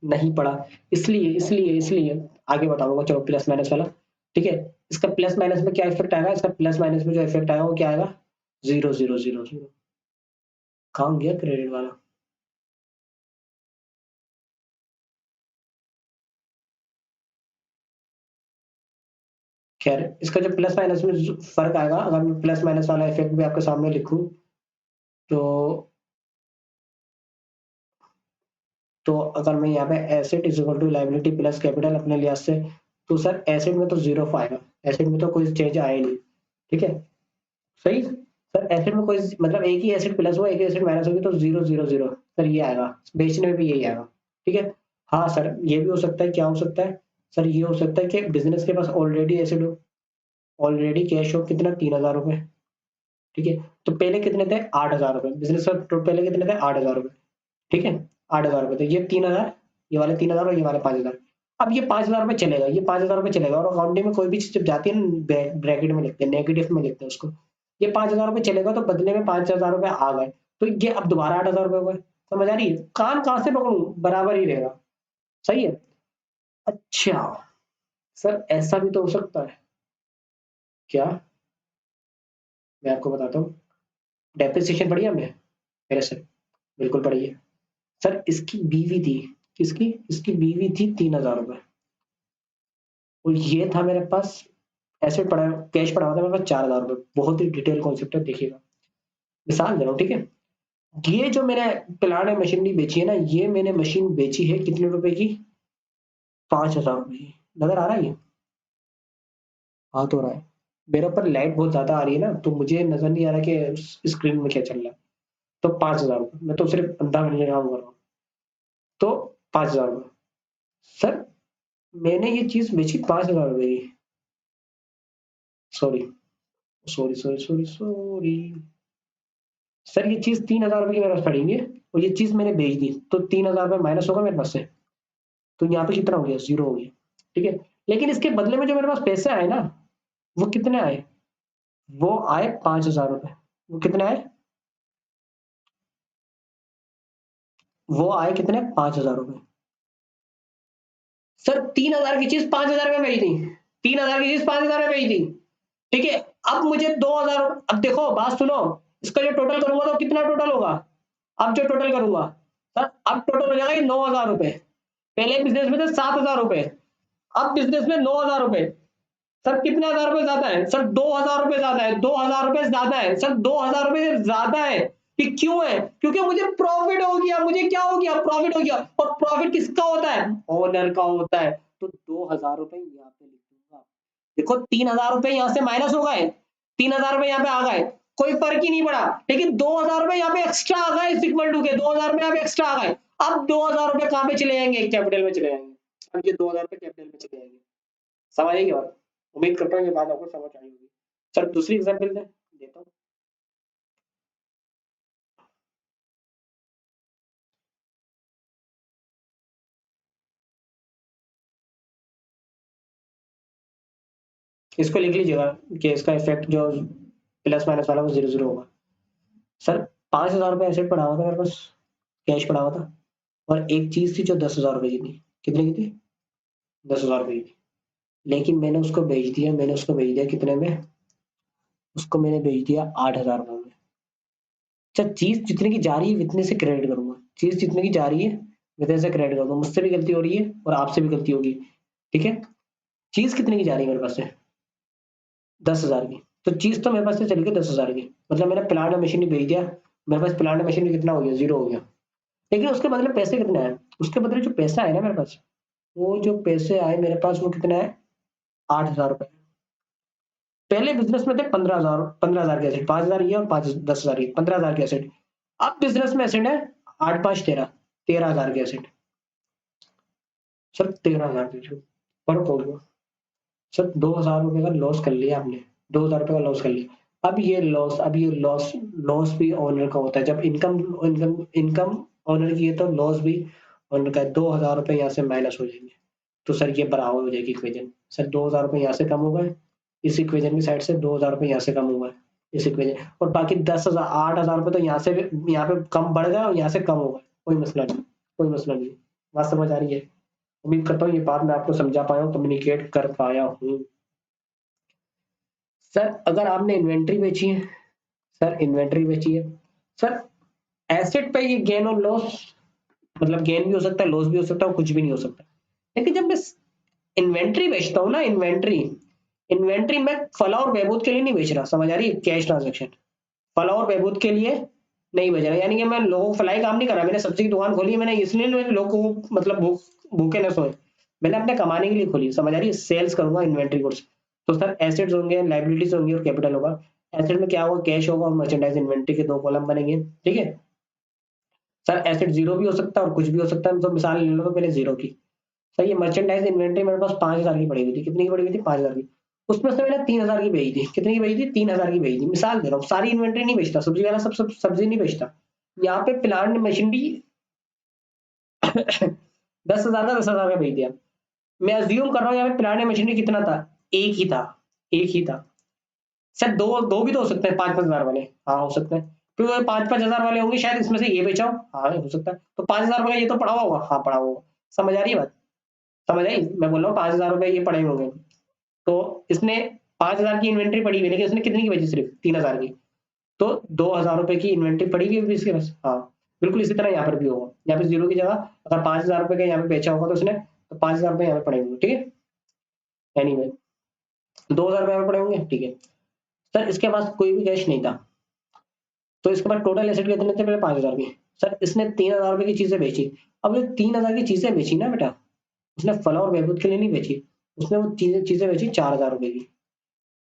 नहीं पड़ा। इसलिए आगे बताऊंगा। चलो प्लस माइनस वाला, ठीक है। इसका प्लस माइनस में क्या इफेक्ट आएगा? इसका प्लस माइनस में जो इफेक्ट आएगा वो क्या आएगा? Zero zero zero zero. कहाँ गया क्रेडिट वाला? खैर इसका जो प्लस माइनस में फर्क आएगा, अगर मैं प्लस माइनस वाला इफेक्ट भी आपके सामने लिखूं, तो अगर मैं यहाँ पे asset is equal to liability plus capital अपने लिहाज से, तो सर एसेट में तो जीरो आएगा, एसेट में तो कोई चेंज आया ही नहीं। ठीक है, सही। सर एसेट में कोई मतलब एक ही एसेट प्लस हुआ, एक ही एसेट माइनस होगी, तो जीरो जीरो जीरो सर ये आएगा। बेचने में भी यही आएगा। ठीक है। हाँ सर ये भी हो सकता है, क्या हो सकता है? सर ये हो सकता है कि बिजनेस के पास ऑलरेडी एसेट हो, ऑलरेडी कैश हो, कितना? 3,000 रुपए। ठीक है, तो पहले कितने थे? 8,000 रुपए। बिजनेस का तो पहले कितने थे? 8,000 रुपए। ठीक है, 8,000 रुपए थे, ये 3,000, ये वाले 3,000 और ये वाले 5,000। अब ये 5,000 रुपए चलेगा, ये 5,000 रुपए चलेगा, और अकाउंटिंग में कोई भी चीज जब जाती है ना, ब्रैकेट में लिखते हैं, नेगेटिव में लिखते हैं उसको। ये 5,000 रुपए चलेगा, तो बदले में 5,000 रुपए आ गए, तो ये अब दोबारा 8,000 रुपए हुए। समझ आ रही है? कान कहाँ से पकड़ू, बराबर ही रहेगा। सही है। अच्छा सर ऐसा भी तो हो सकता है क्या? मैं आपको बताता हूँ। डेप्रिसिएशन पढ़ी है हमने मेरे से? बिल्कुल पढ़ी है। सर इसकी बीवी थी, किसकी? इसकी बीवी थी 3,000 रुपए, और ये था मेरे पास एसेट पड़ा, कैश पड़ा हुआ था मेरे पास 4,000 रुपए। बहुत ही डिटेल कॉन्सेप्ट है, देखिएगा। मिसाल दे रहा हूँ, ठीक है। ये जो मैंने प्लांट एंड मशीनरी बेची है ना, ये मैंने मशीन बेची है कितने रुपए की? 5,000 रुपए की। नजर आ रहा है ये? हाँ तो रहा है। मेरे ऊपर लाइट बहुत ज्यादा आ रही है ना, तो मुझे नजर नहीं आ रहा कि स्क्रीन में क्या चल रहा है। तो 5,000 रुपए, मैं तो सिर्फ अंधा करने का काम कर रहा हूँ। तो 5,000 रुपए। सर मैंने ये चीज बेची 5,000 रुपए की। Sorry sorry sorry sorry sorry. Sir ये चीज 3,000 रुपए की मेरे पास पड़ी हुई है, और ये चीज मैंने बेच दी, तो 3,000 रुपए माइनस होगा मेरे पास से। तो यहाँ पे कितना हो गया? जीरो हो गया। ठीक है, लेकिन इसके बदले में जो मेरे पास पैसे आए ना, वो कितने आए? वो आए 5,000 रुपए। वो कितने आए? वो आए कितने? 5,000 रुपए। सर 3,000 की चीज 5,000 में बेची थी, 3,000 की चीज 5,000 में बेची थी। ठीक है, अब मुझे 2,000, अब देखो बात सुनो, इसका जो टोटल करूंगा तो कितना टोटल होगा? अब जो टोटल करूंगा, सर अब टोटल हो जाएगा 9,000 रुपए। पहले बिजनेस में थे 7,000 रुपए, अब बिजनेस में 9,000 रुपए। सर कितने हजार रुपए ज्यादा है? सर 2,000 रुपए ज्यादा है, 2,000 रुपए ज्यादा है सर, 2,000 रुपए ज्यादा है। ये क्यों है? क्योंकि मुझे प्रॉफिट हो गया, मुझे क्या हो गया? प्रॉफिट हो गया। और प्रॉफिट किसका होता है? ओनर का होता है। तो 2,000 रुपए यहाँ पे लिख दूंगा। देखो 3,000 रुपए यहाँ से माइनस हो गए, 3,000 रुपए यहाँ पे आ गए, कोई फर्क ही नहीं पड़ा, लेकिन 2,000 रुपए यहाँ पे एक्स्ट्रा आ गए, इक्वल टू के 2,000 रुपए यहाँ पे एक्स्ट्रा आ गए। अब 2,000 रुपए कहाँ पे चले जाएंगे? कैपिटल में चले जाएंगे। अब ये 2,000 रुपए कैपिटल में चले जाएंगे। समझ आएगी बात? उम्मीद करता हूँ ये बात आपको समझ आई होगी। सर दूसरी एग्जाम्पल देता हूँ। इसको लिख लीजिएगा कि इसका इफेक्ट जो प्लस माइनस वाला वो 0 0 होगा। सर 5,000 रुपए एसेट पड़ा हुआ था मेरे पास, कैश पड़ा हुआ था, और एक चीज थी जो 10,000 रुपए की थी। कितने की थी? 10,000 रुपए की। लेकिन मैंने उसको बेच दिया, मैंने उसको बेच दिया कितने में? उसको मैंने बेच दिया 8,000 रुपए में। अच्छा, चीज जितने की जा रही है उतने से क्रेडिट करूंगा, चीज जितने की जा रही है उतने से क्रेडिट करूंगा। मुझसे भी गलती हो रही है और आपसे भी गलती होगी, ठीक है। चीज कितने की जा रही है मेरे पास से? 10,000 की। तो चीज तो मेरे पास से चली गई 10,000 की, मतलब मैंने प्लांट और मशीनरी बेच दिया, मेरे पास प्लांट और मशीनरी कितना हो गया? 0 हो गया। लेकिन उसके बदले पैसे कितने आए? उसके बदले जो पैसा आए ना मेरे पास, वो जो पैसे आए मेरे पास वो कितने आए? 8,000 रुपए। पहले बिजनेस में थे 15,000, 15,000 के एसेट, 5,000 ये और 10,000 ये, 15,000 के एसेट। अब बिजनेस में एसेट है 8 5 13, 13,000 के एसेट। सर 13,000 के एसेट फर्क हो गया। सर 2,000 रुपए का लॉस कर लिया आपने, 2,000 रुपए का लॉस कर लिया। अब ये लॉस लॉस भी ओनर का होता है। जब इनकम इनकम इनकम ओनर की है तो लॉस भी ओनर का है। 2,000 रुपए यहाँ से माइनस हो जाएंगे, तो सर ये बराबर हो जाएगी इक्वेशन। सर 2,000 रुपए यहाँ से कम हो गए, इस इक्वेशन की साइड से 2,000 रुपए यहाँ से कम हो गए, इस इक्वेशन, और बाकी 10,000 8,000 रुपए तो यहाँ पे कम बढ़ गए और यहाँ से कम हो गए। कोई मसला नहीं, कोई मसला नहीं। बात समझ आ रही है? उम्मीद करता हूँ ये बात मैं आपको समझा पाया हूँ, कम्युनिकेट कर पाया हूँ। सर अगर आपने इन्वेंट्री बेची है, सर इन्वेंट्री बेची है, सर एसेट पे ये गेन और लॉस, मतलब गेन भी हो सकता है, लॉस भी हो सकता है, और कुछ भी नहीं हो सकता। लेकिन जब मैं इन्वेंट्री बेचता हूँ ना, इन्वेंट्री, इन्वेंट्री में फला और बहबूद के लिए नहीं बेच रहा, समझ आ रही है? कैश ट्रांजेक्शन फला और बहबूद के लिए नहीं बेच रहा, यानी कि मैं लोगों को फलाई काम नहीं कर रहा। मैंने सब्जी की दुकान खोली है, मैंने इसलिए लोगों को मतलब भूखे न सोए, मैंने अपने कमाने के लिए खोली, समझ आ रही है? सेल्स करूंगा इन्वेंट्री गुड्स। तो सर एसेट्स होंगे, लाइबिलिटीज होंगी और कैपिटल होगा। एसेट में क्या होगा? कैश होगा और मर्चेंडाइज इन्वेंट्री के दो कॉलम बनेंगे, ठीक है। सर एसेट जीरो भी हो सकता है और कुछ भी हो सकता है, तो मिसाल ले लो तो पहले जीरो की। सर ये मर्चेंडाइज इन्वेंट्री मेरे पास 5,000 की पड़ी हुई थी। कितनी की पड़ी हुई थी? 5,000 की। उसमें से मैंने 3,000 की बेची थी। कितनी की बेची थी? 3,000 की बेची थी। मिसाल दे रहा हूँ, सारी इन्वेंट्री नहीं बेचता, सब्जी वाला सब सब्जी नहीं बेचता। यहाँ पे प्लांट मशीनरी 10,000 का 10,000 का बेच दिया। मैं अज्यूम कर रहा हूँ यहाँ पे प्लांट मशीनरी कितना था? एक ही था, एक ही था। सर दो दो भी तो हो सकते हैं, 5-5 हजार वाले, हाँ हो सकते हैं, क्योंकि 5-5 हजार वाले होंगे शायद, इसमें से ये बेचा हो, हाँ हो सकता है। तो 5,000 रुपए का ये तो पड़ा हुआ होगा, हाँ पड़ा हुआ होगा। समझ आ रही है बात? समझ आई? मैं बोल रहा हूँ 5,000 रुपए ये पड़े होंगे। तो इसने 5,000 की इन्वेंट्री पड़ी हुई, लेकिन इसने कितनी की बेची? सिर्फ 3,000 की। तो 2,000 रुपए की इन्वेंट्री पड़ी हुई इसके पास, हाँ। बिल्कुल इसी तरह यहाँ पर भी होगा, यहाँ पे जीरो की जगह अगर 5,000 रुपए का यहाँ पे बेचा होगा तो उसने, तो 5,000 रुपए यहाँ पे पड़े होंगे, ठीक है। एनीवे 2,000 रुपए यहाँ पे पड़े होंगे, ठीक है। सर इसके पास कोई भी कैश नहीं था, तो इसके बाद टोटल एसेट कितने थे? पहले 5,000 की। सर इसने 3,000 रुपए की चीजें बेची। अब जो 3,000 की चीजें बेची ना बेटा, उसने फला और बहबूद के लिए नहीं बेची, उसने वो चीजें चीजें बेची 4,000 रुपए की,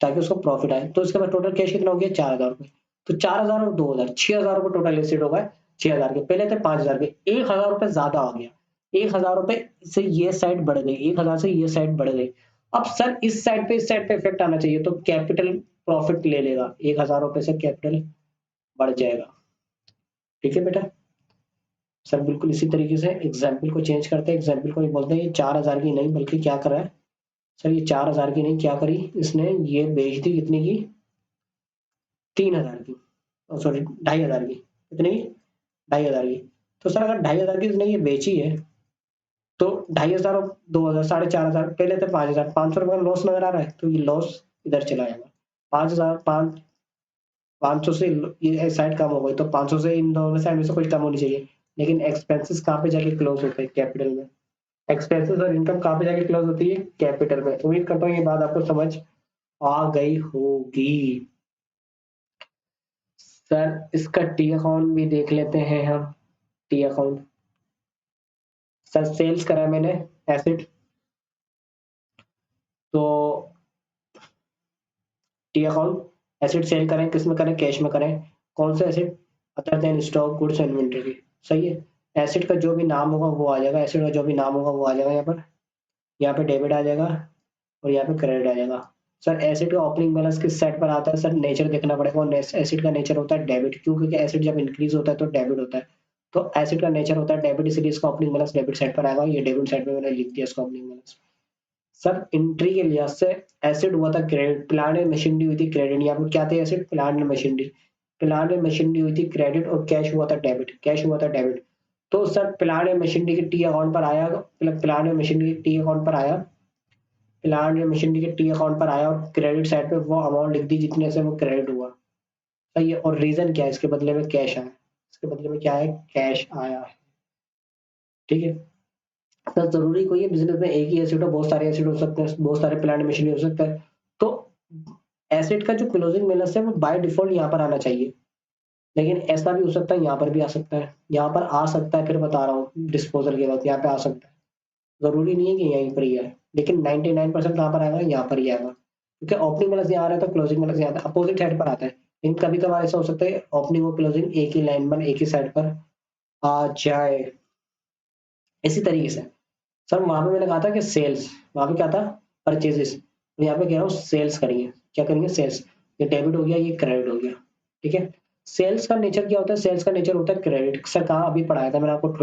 ताकि उसको प्रॉफिट आए। तो इसके बाद टोटल कैश कितना हो गया? 4,000 रुपए। तो 4,000 और 2,000, 6,000 रुपए टोटल एसेट हो गए। 6,000 के पहले थे 5,000 के, 1,000 रुपए ज्यादा आ गया। 1,000 रुपए से ये साइड बढ़ गई, 1,000 से ये साइड बढ़ गई। अब सर इस साइड पे इफेक्ट आना चाहिए, तो कैपिटल प्रॉफिट ले लेगा, 1,000 रुपए से कैपिटल बढ़ जाएगा, ठीक है बेटा। सर बिल्कुल इसी तरीके से एग्जाम्पल को चेंज करते हैं, एग्जाम्पल को ये बोलते हैं ये 4,000 की नहीं बल्कि क्या करा है? सर ये 4,000 की नहीं, क्या करी इसने? ये बेच दी कितने की? 3,000 की, सॉरी 2,500 की। कितने की? 2,500 की। तो सर अगर 2,500 की इसने ये बेची है, तो 2,500 और 2,000, 4,500, पहले थे 5,000, 500 रुपए का लॉस नजर आ रहा है, तो ये लॉस इधर चला जाएगा। 5,000 500 से ये साइड कम हो गई, तो 500 से इन दोनों साइड में से कुछ कम होनी चाहिए, लेकिन एक्सपेंसेस कहाँ पे जाके क्लोज होते हैं? कैपिटल में। एक्सपेंसेस और इनकम कहाँ पे जाके क्लोज होती है? कैपिटल में। उम्मीद करता हूँ ये बात आपको समझ आ गई होगी। सर इसका टी अकाउंट भी देख लेते हैं हम। टी अकाउंट, सर सेल्स करा मैंने एसिड, तो टी अकाउंट एसिड सेल करें, किस में करें? कैश में करें। कौन सा acid? Other than stock goods and inventory. सही है। एसिड का जो भी नाम होगा वो आ जाएगा, एसिड का जो भी नाम होगा वो आ जाएगा यहाँ पर। यहाँ पे डेबिट आ जाएगा और यहाँ पे क्रेडिट आ जाएगा। सर एसिड का ओपनिंग बैलेंस किस सेट पर आता है? सर नेचर देखना पड़ेगा, और एसिड का नेचर होता है डेबिट। क्यों? क्योंकि एसिड जब इंक्रीज होता है तो डेबिट होता है, तो एसिड का नेचर होता है डेबिट, इसलिए इसका ओपनिंग बैलेंस डेबिट साइड पर आएगा। ये डेबिट साइड पे मैंने लिख दिया इसका ओपनिंग बैलेंस। सर एंट्री के लिहाज से एसिड हुआ था क्रेडिट, प्लांट एंड मशीनरी हुई थी क्रेडिट। यहाँ पे क्या थे? Acid, plant and machinery. Plant and machinery हुई थी क्रेडिट और कैश हुआ था डेबिट, कैश हुआ था डेबिट। तो सर प्लांट एंड मशीनरी के टी अकाउंट पर आया, प्लांट एंड मशीनरी के टी अकाउंट पर आया, प्लांट एंड मशीनरी के टी अकाउंट पर आया और क्रेडिट साइड पे वो अमाउंट लिख दी जितने से वो क्रेडिट हुआ। सही है। और रीजन क्या है? इसके बदले में कैश आया, इसके बदले में क्या है? कैश आया है। ठीक है। तो जरूरी कोई है बिजनेस में एक ही एसिड हो, बहुत सारे एसिड हो सकते हैं, बहुत सारे प्लांट मशीनरी हो सकता है। तो एसिड का जो क्लोजिंग बैलेंस है वो बाय डिफॉल्ट यहाँ पर आना चाहिए, लेकिन ऐसा भी हो सकता है यहाँ पर भी आ सकता है, यहाँ पर आ सकता है, फिर बता रहा हूँ डिस्पोजल के वक्त यहाँ पे आ सकता है। जरूरी नहीं है कि यहीं पर ही आए, लेकिन 99% कहाँ पर आएगा? यहाँ पर ही आएगा, क्योंकि ओपनिंग बैलेंस यहाँ आ रहा है तो क्लोजिंग बैलेंस यहाँ अपोजिट साइड पर आता है। लेकिन कभी कभार ऐसा हो सकता है ओपनिंग और क्लोजिंग एक ही लाइन पर, एक ही साइड पर आ जाए। इसी तरीके से सर वहां पे मैंने कहा था कि सेल्स, वहां पे क्या था? परचेजेस। यहाँ पे कह रहा हूँ सेल्स करिए। क्या करेंगे? सेल्स। ये डेबिट हो गया, ये क्रेडिट हो गया। ठीक है। सेल्स का नेचर क्या होता है? सेल्स का नेचर होता है क्रेडिट। सर कहाँ? अभी पढ़ाया था मैंने आपको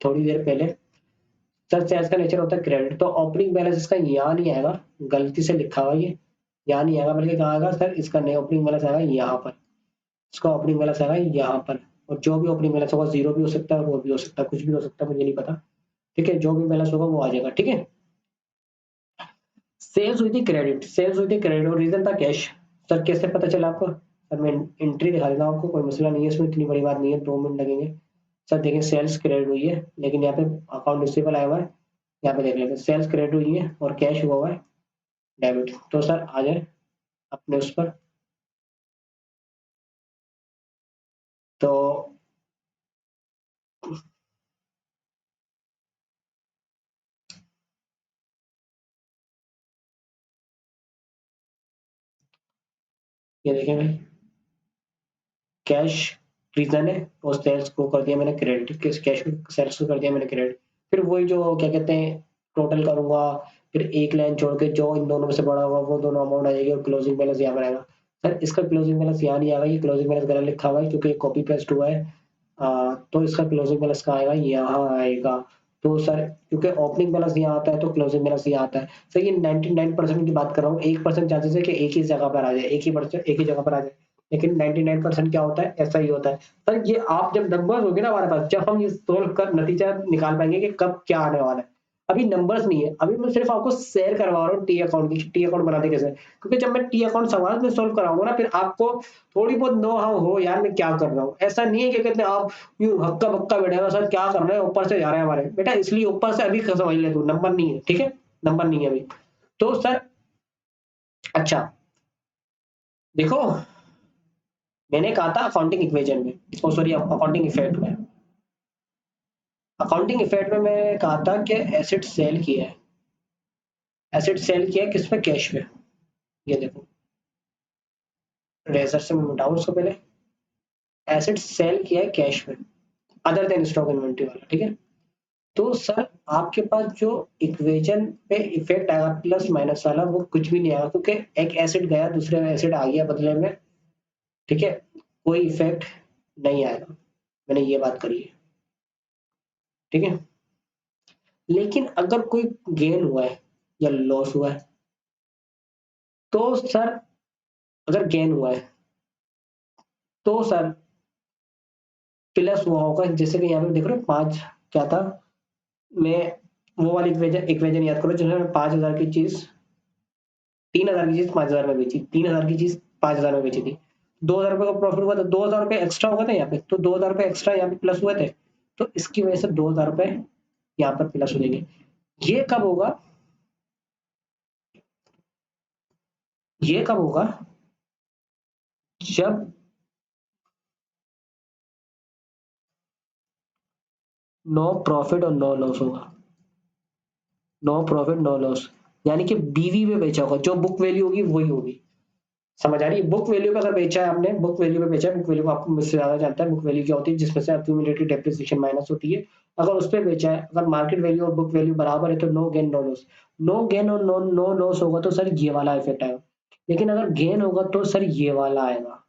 थोड़ी देर पहले। सर सेल्स का नेचर होता है क्रेडिट, तो ओपनिंग बैलेंस इसका यहाँ नहीं आएगा, गलती से लिखा हुआ ये, यहाँ नहीं आएगा, बल्कि कहाँ आएगा? सर इसका नया ओपनिंग बैलेंस आएगा यहाँ पर, इसका ओपनिंग बैलेंस आएगा यहाँ पर। और जो भी ओपनिंग बैलेंस होगा जीरो भी हो सकता है, वो भी हो सकता है, कुछ भी हो सकता है, मुझे नहीं पता। ठीक है। जो भी बैलेंस होगा वो आ जाएगा। ठीक है। सेल्स हुई थी क्रेडिट, सेल्स हुई थी क्रेडिट और रीजन था कैश। सर कैसे पता चला आपको? सर मैं एंट्री दिखा देता हूँ आपको, कोई मसला नहीं है इसमें, इतनी बड़ी बात नहीं है, 2 मिनट लगेंगे। सर देखिए सेल्स क्रेडिट हुई है, लेकिन यहाँ पे अकाउंट रिसीवेबल आया हुआ है, यहाँ पे देख लेते हैं सेल्स क्रेडिट हुई है और कैश हुआ हुआ है डेबिट। तो सर आ जाए अपने उस पर। तो ये देखें भाई, कैश रीजन है और सेल्स को कर दिया मैंने क्रेडिट, किस कैश को सेल्स को कर दिया मैंने क्रेडिट। फिर वही जो क्या कहते हैं टोटल करूंगा, फिर एक लाइन छोड़ के जो इन दोनों में से बड़ा होगा वो दोनों अमाउंट आ जाएगी और क्लोजिंग बैलेंस यहाँ पर आएगा। सर इसका क्लोजिंग बैलेंस यहाँ नहीं आएगा, ये क्लोजिंग बैलेंस गलत लिखा हुआ है क्योंकि कॉपी पेस्ट हुआ है। तो इसका क्लोजिंग बैलेंस कहाँ आएगा? यहाँ आएगा। तो सर क्योंकि ओपनिंग बैलेंस यहाँ आता है तो क्लोजिंग बैलेंस यहाँ आता है। सर ये 99% की बात कर रहा हूँ, 1% चांसेस है कि एक ही जगह पर आ जाए, एक ही जगह पर आ जाए, लेकिन 99% क्या होता है? ऐसा ही होता है। सर ये आप जब नंबर्स होंगे ना हमारे पास, जब हम ये सोल्व कर नतीजा निकाल पाएंगे कि कब क्या आने वाला है। अभी नंबर्स नहीं है, अभी मैं सिर्फ आपको शेयर करवा रहा हूँ टी अकाउंट की, टी अकाउंट बनाते कैसे, क्योंकि जब मैं टी अकाउंट सवाल में सोल्व कराऊंगा ना फिर आपको थोड़ी बहुत नो हाउ हो यार मैं क्या कर रहा हूँ। ऐसा नहीं है कि कहते हैं आप यूं हक्का बक्का बैठेगा सर क्या कर रहे हैं, ऊपर से जा रहे हैं हमारे बेटा, इसलिए ऊपर से अभी समझ ले तू, नंबर नहीं है। ठीक है। नंबर नहीं है अभी। तो सर अच्छा देखो, मैंने कहा था अकाउंटिंग इक्वेशन में, ओ सॉरी अकाउंटिंग इफेक्ट में, अकाउंटिंग इफेक्ट में मैंने कहा था कि एसेट सेल किया है, एसेट सेल किया है किस पे? कैश पे। ये देखो रेजर से मैं मिटाऊं उसको पहले, एसेट सेल किया है कैश पे, अदर देन स्टॉक इन्वेंटरी वाला। ठीक है। तो सर आपके पास जो इक्वेशन पे इफेक्ट आएगा प्लस माइनस वाला वो कुछ भी नहीं आएगा, क्योंकि एक एसिड गया दूसरे में एसिड आ गया बदले में। ठीक है। कोई इफेक्ट नहीं आएगा, मैंने ये बात करी है। ठीक है। लेकिन अगर कोई गेन हुआ है या लॉस हुआ है, तो सर अगर गेन हुआ है तो सर प्लस हुआ होगा, जैसे कि यहाँ पे देख रहे हो 5 क्या था, मैं वो वाली इक्वेशन इक्वेशन याद करो जिसमें 5,000 की चीज, 3,000 की चीज 5,000 में बेची, 3,000 की चीज 5,000 में बेची थी, 2,000 रुपए का प्रॉफिट हुआ था, 2,000 रुपए एक्स्ट्रा हुआ था यहाँ पे, तो 2,000 रुपए एक्स्ट्रा यहाँ पे प्लस हुए थे, तो इसकी वजह से 2,000 रुपए यहाँ पर प्लस हो जाएंगे। ये कब होगा, ये कब होगा, जब नो प्रॉफिट और नो लॉस होगा। नो प्रॉफिट नो लॉस, यानी कि बीवी में बेचा होगा, जो बुक वैल्यू होगी वही होगी। समझ आ रही है? बुक वैल्यू पे अगर बेचा है आपने, बुक वैल्यू पे बेचा है, बुक वैल्यू को आपको मुझसे ज्यादा जानता है, बुक वैल्यू क्या होती है, जिसमें से एक्यूमुलेटेड डेप्रिसिएशन माइनस होती है। अगर उस पे बेचा है, अगर मार्केट वैल्यू और बुक वैल्यू बराबर है तो no gain no loss. No gain और नो लॉस होगा तो सर ये वाला इफेक्ट आएगा। लेकिन अगर गेन होगा तो सर ये वाला आएगा।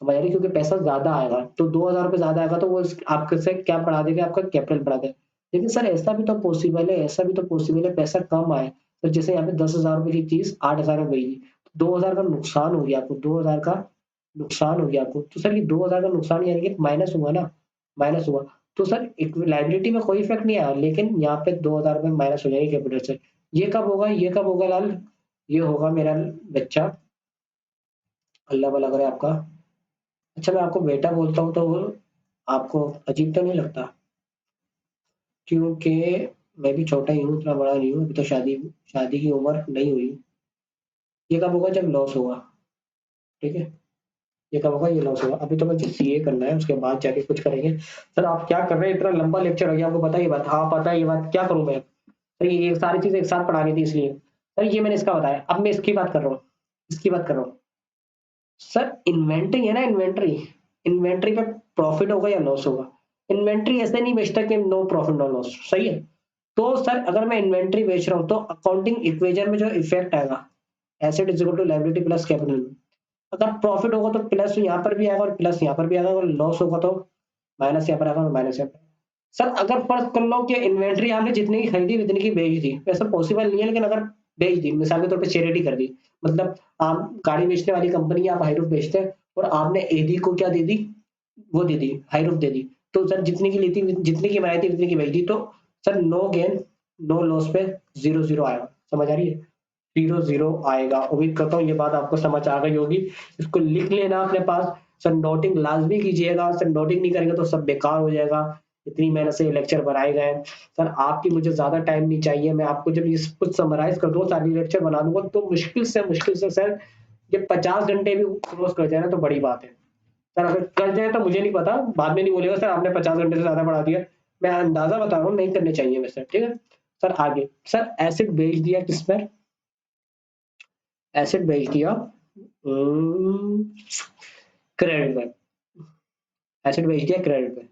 समझ आ रही है? क्योंकि पैसा ज्यादा आएगा, तो 2000 रुपये ज्यादा आएगा तो वो आपके से क्या बढ़ा देगा, आपका कैपिटल बढ़ा देगा। लेकिन सर ऐसा भी तो पॉसिबल है, ऐसा भी तो पॉसिबल है पैसा कम आए। तो जैसे यहाँ पे 10,000 रुपए की चीज 8,000 में बेची, 2,000 का नुकसान हो गया आपको, 2,000 का नुकसान हो गया आपको, तो सर ये 2,000 का नुकसान यानी कि माइनस हुआ ना, माइनस हुआ। तो सर एक लाइबिलिटी में कोई इफेक्ट नहीं आया, लेकिन यहाँ पे 2,000 रुपये माइनस हो जाएंगे कैपिटल से। ये कब होगा, ये कब होगा लाल? ये होगा मेरा बच्चा, अल्लाह भला करे आपका। अच्छा मैं आपको बेटा बोलता हूँ तो आपको अजीब तो नहीं लगता? क्योंकि मैं भी छोटा ही हूँ, इतना बड़ा नहीं हूँ, अभी तो शादी शादी की उम्र नहीं हुई। ये कब होगा, जब लॉस होगा। ठीक है, ये कब होगा, ये लॉस होगा। अभी तो मुझे सीए करना है, उसके बाद जाके कुछ करेंगे। सर आप क्या कर रहे हैं, इतना लंबा लेक्चर हो गया, आपको पता है ये बात? हाँ पता है ये बात, क्या करूँ मैं? सर ये सारी चीजें एक साथ पढ़ानी थी इसलिए। सर ये मैंने इसका बताया, अब मैं इसकी बात कर रहा हूँ, इसकी बात कर रहा हूँ। सर इन्वेंटरी है ना, इन्वेंटरी, इन्वेंटरी पे प्रॉफिट होगा या लॉस होगा? इन्वेंटरी ऐसे नहीं बेचता कि नो प्रॉफिट नो लॉस, सही है? तो सर अगर मैं इन्वेंटरी बेच रहा हूँ तो अकाउंटिंग इक्वेशन में जो इफेक्ट आएगा, asset is equal to liability plus capital, अगर प्रॉफिट होगा तो प्लस यहाँ पर भी आएगा और प्लस यहाँ पर भी आएगा, और लॉस होगा तो माइनस यहाँ पर आएगा और माइनस यहाँ पर। सर अगर फर्ज कर लो कि इन्वेंट्री आपने जितनी की खरीदी उतनी की बेच दी, वैसे पॉसिबल नहीं है, लेकिन अगर बेच दी, मिसाल के तौर पे चैरिटी कर दी, मतलब आप गाड़ी बेचने वाली कंपनी, आप हाईरूफ बेचते हैं और आपने एडी को क्या दे दी, वो दे दी, हाईरूफ दे दी, तो सर जितनी की ली थी, जितनी की बनाई थी उतनी की बेच दी, तो sir no gain no loss पे जीरो जीरो आएगा। समझ आ रही है? जीरो जीरो आएगा। उम्मीद करता हूँ ये बात आपको समझ आ गई होगी। इसको लिख लेना अपने पास। सर नोटिंग लाजमी कीजिएगा, सर नोटिंग नहीं करेंगे तो सब बेकार हो जाएगा। इतनी मेहनत से ये लेक्चर बनाए गए हैं। सर आपकी मुझे ज्यादा टाइम नहीं चाहिए, मैं आपको जब ये कुछ समराइज कर दूंगा, सारी लेक्चर बना दूंगा, तो मुश्किल से सर ये 50 घंटे भी क्रॉस कर जाए ना तो बड़ी बात है। सर अगर कर जाए तो मुझे नहीं पता, बाद में नहीं बोलेगा सर आपने 50 घंटे से ज्यादा बढ़ा दिया। मैं अंदाजा बता रहा हूँ, नहीं करने चाहिए वैसे, ठीक है? सर आगे, सर एसिड बेच दिया किस पर, एसिड बेच दिया क्रेडिट पे, एसिड बेच दिया क्रेडिट पे,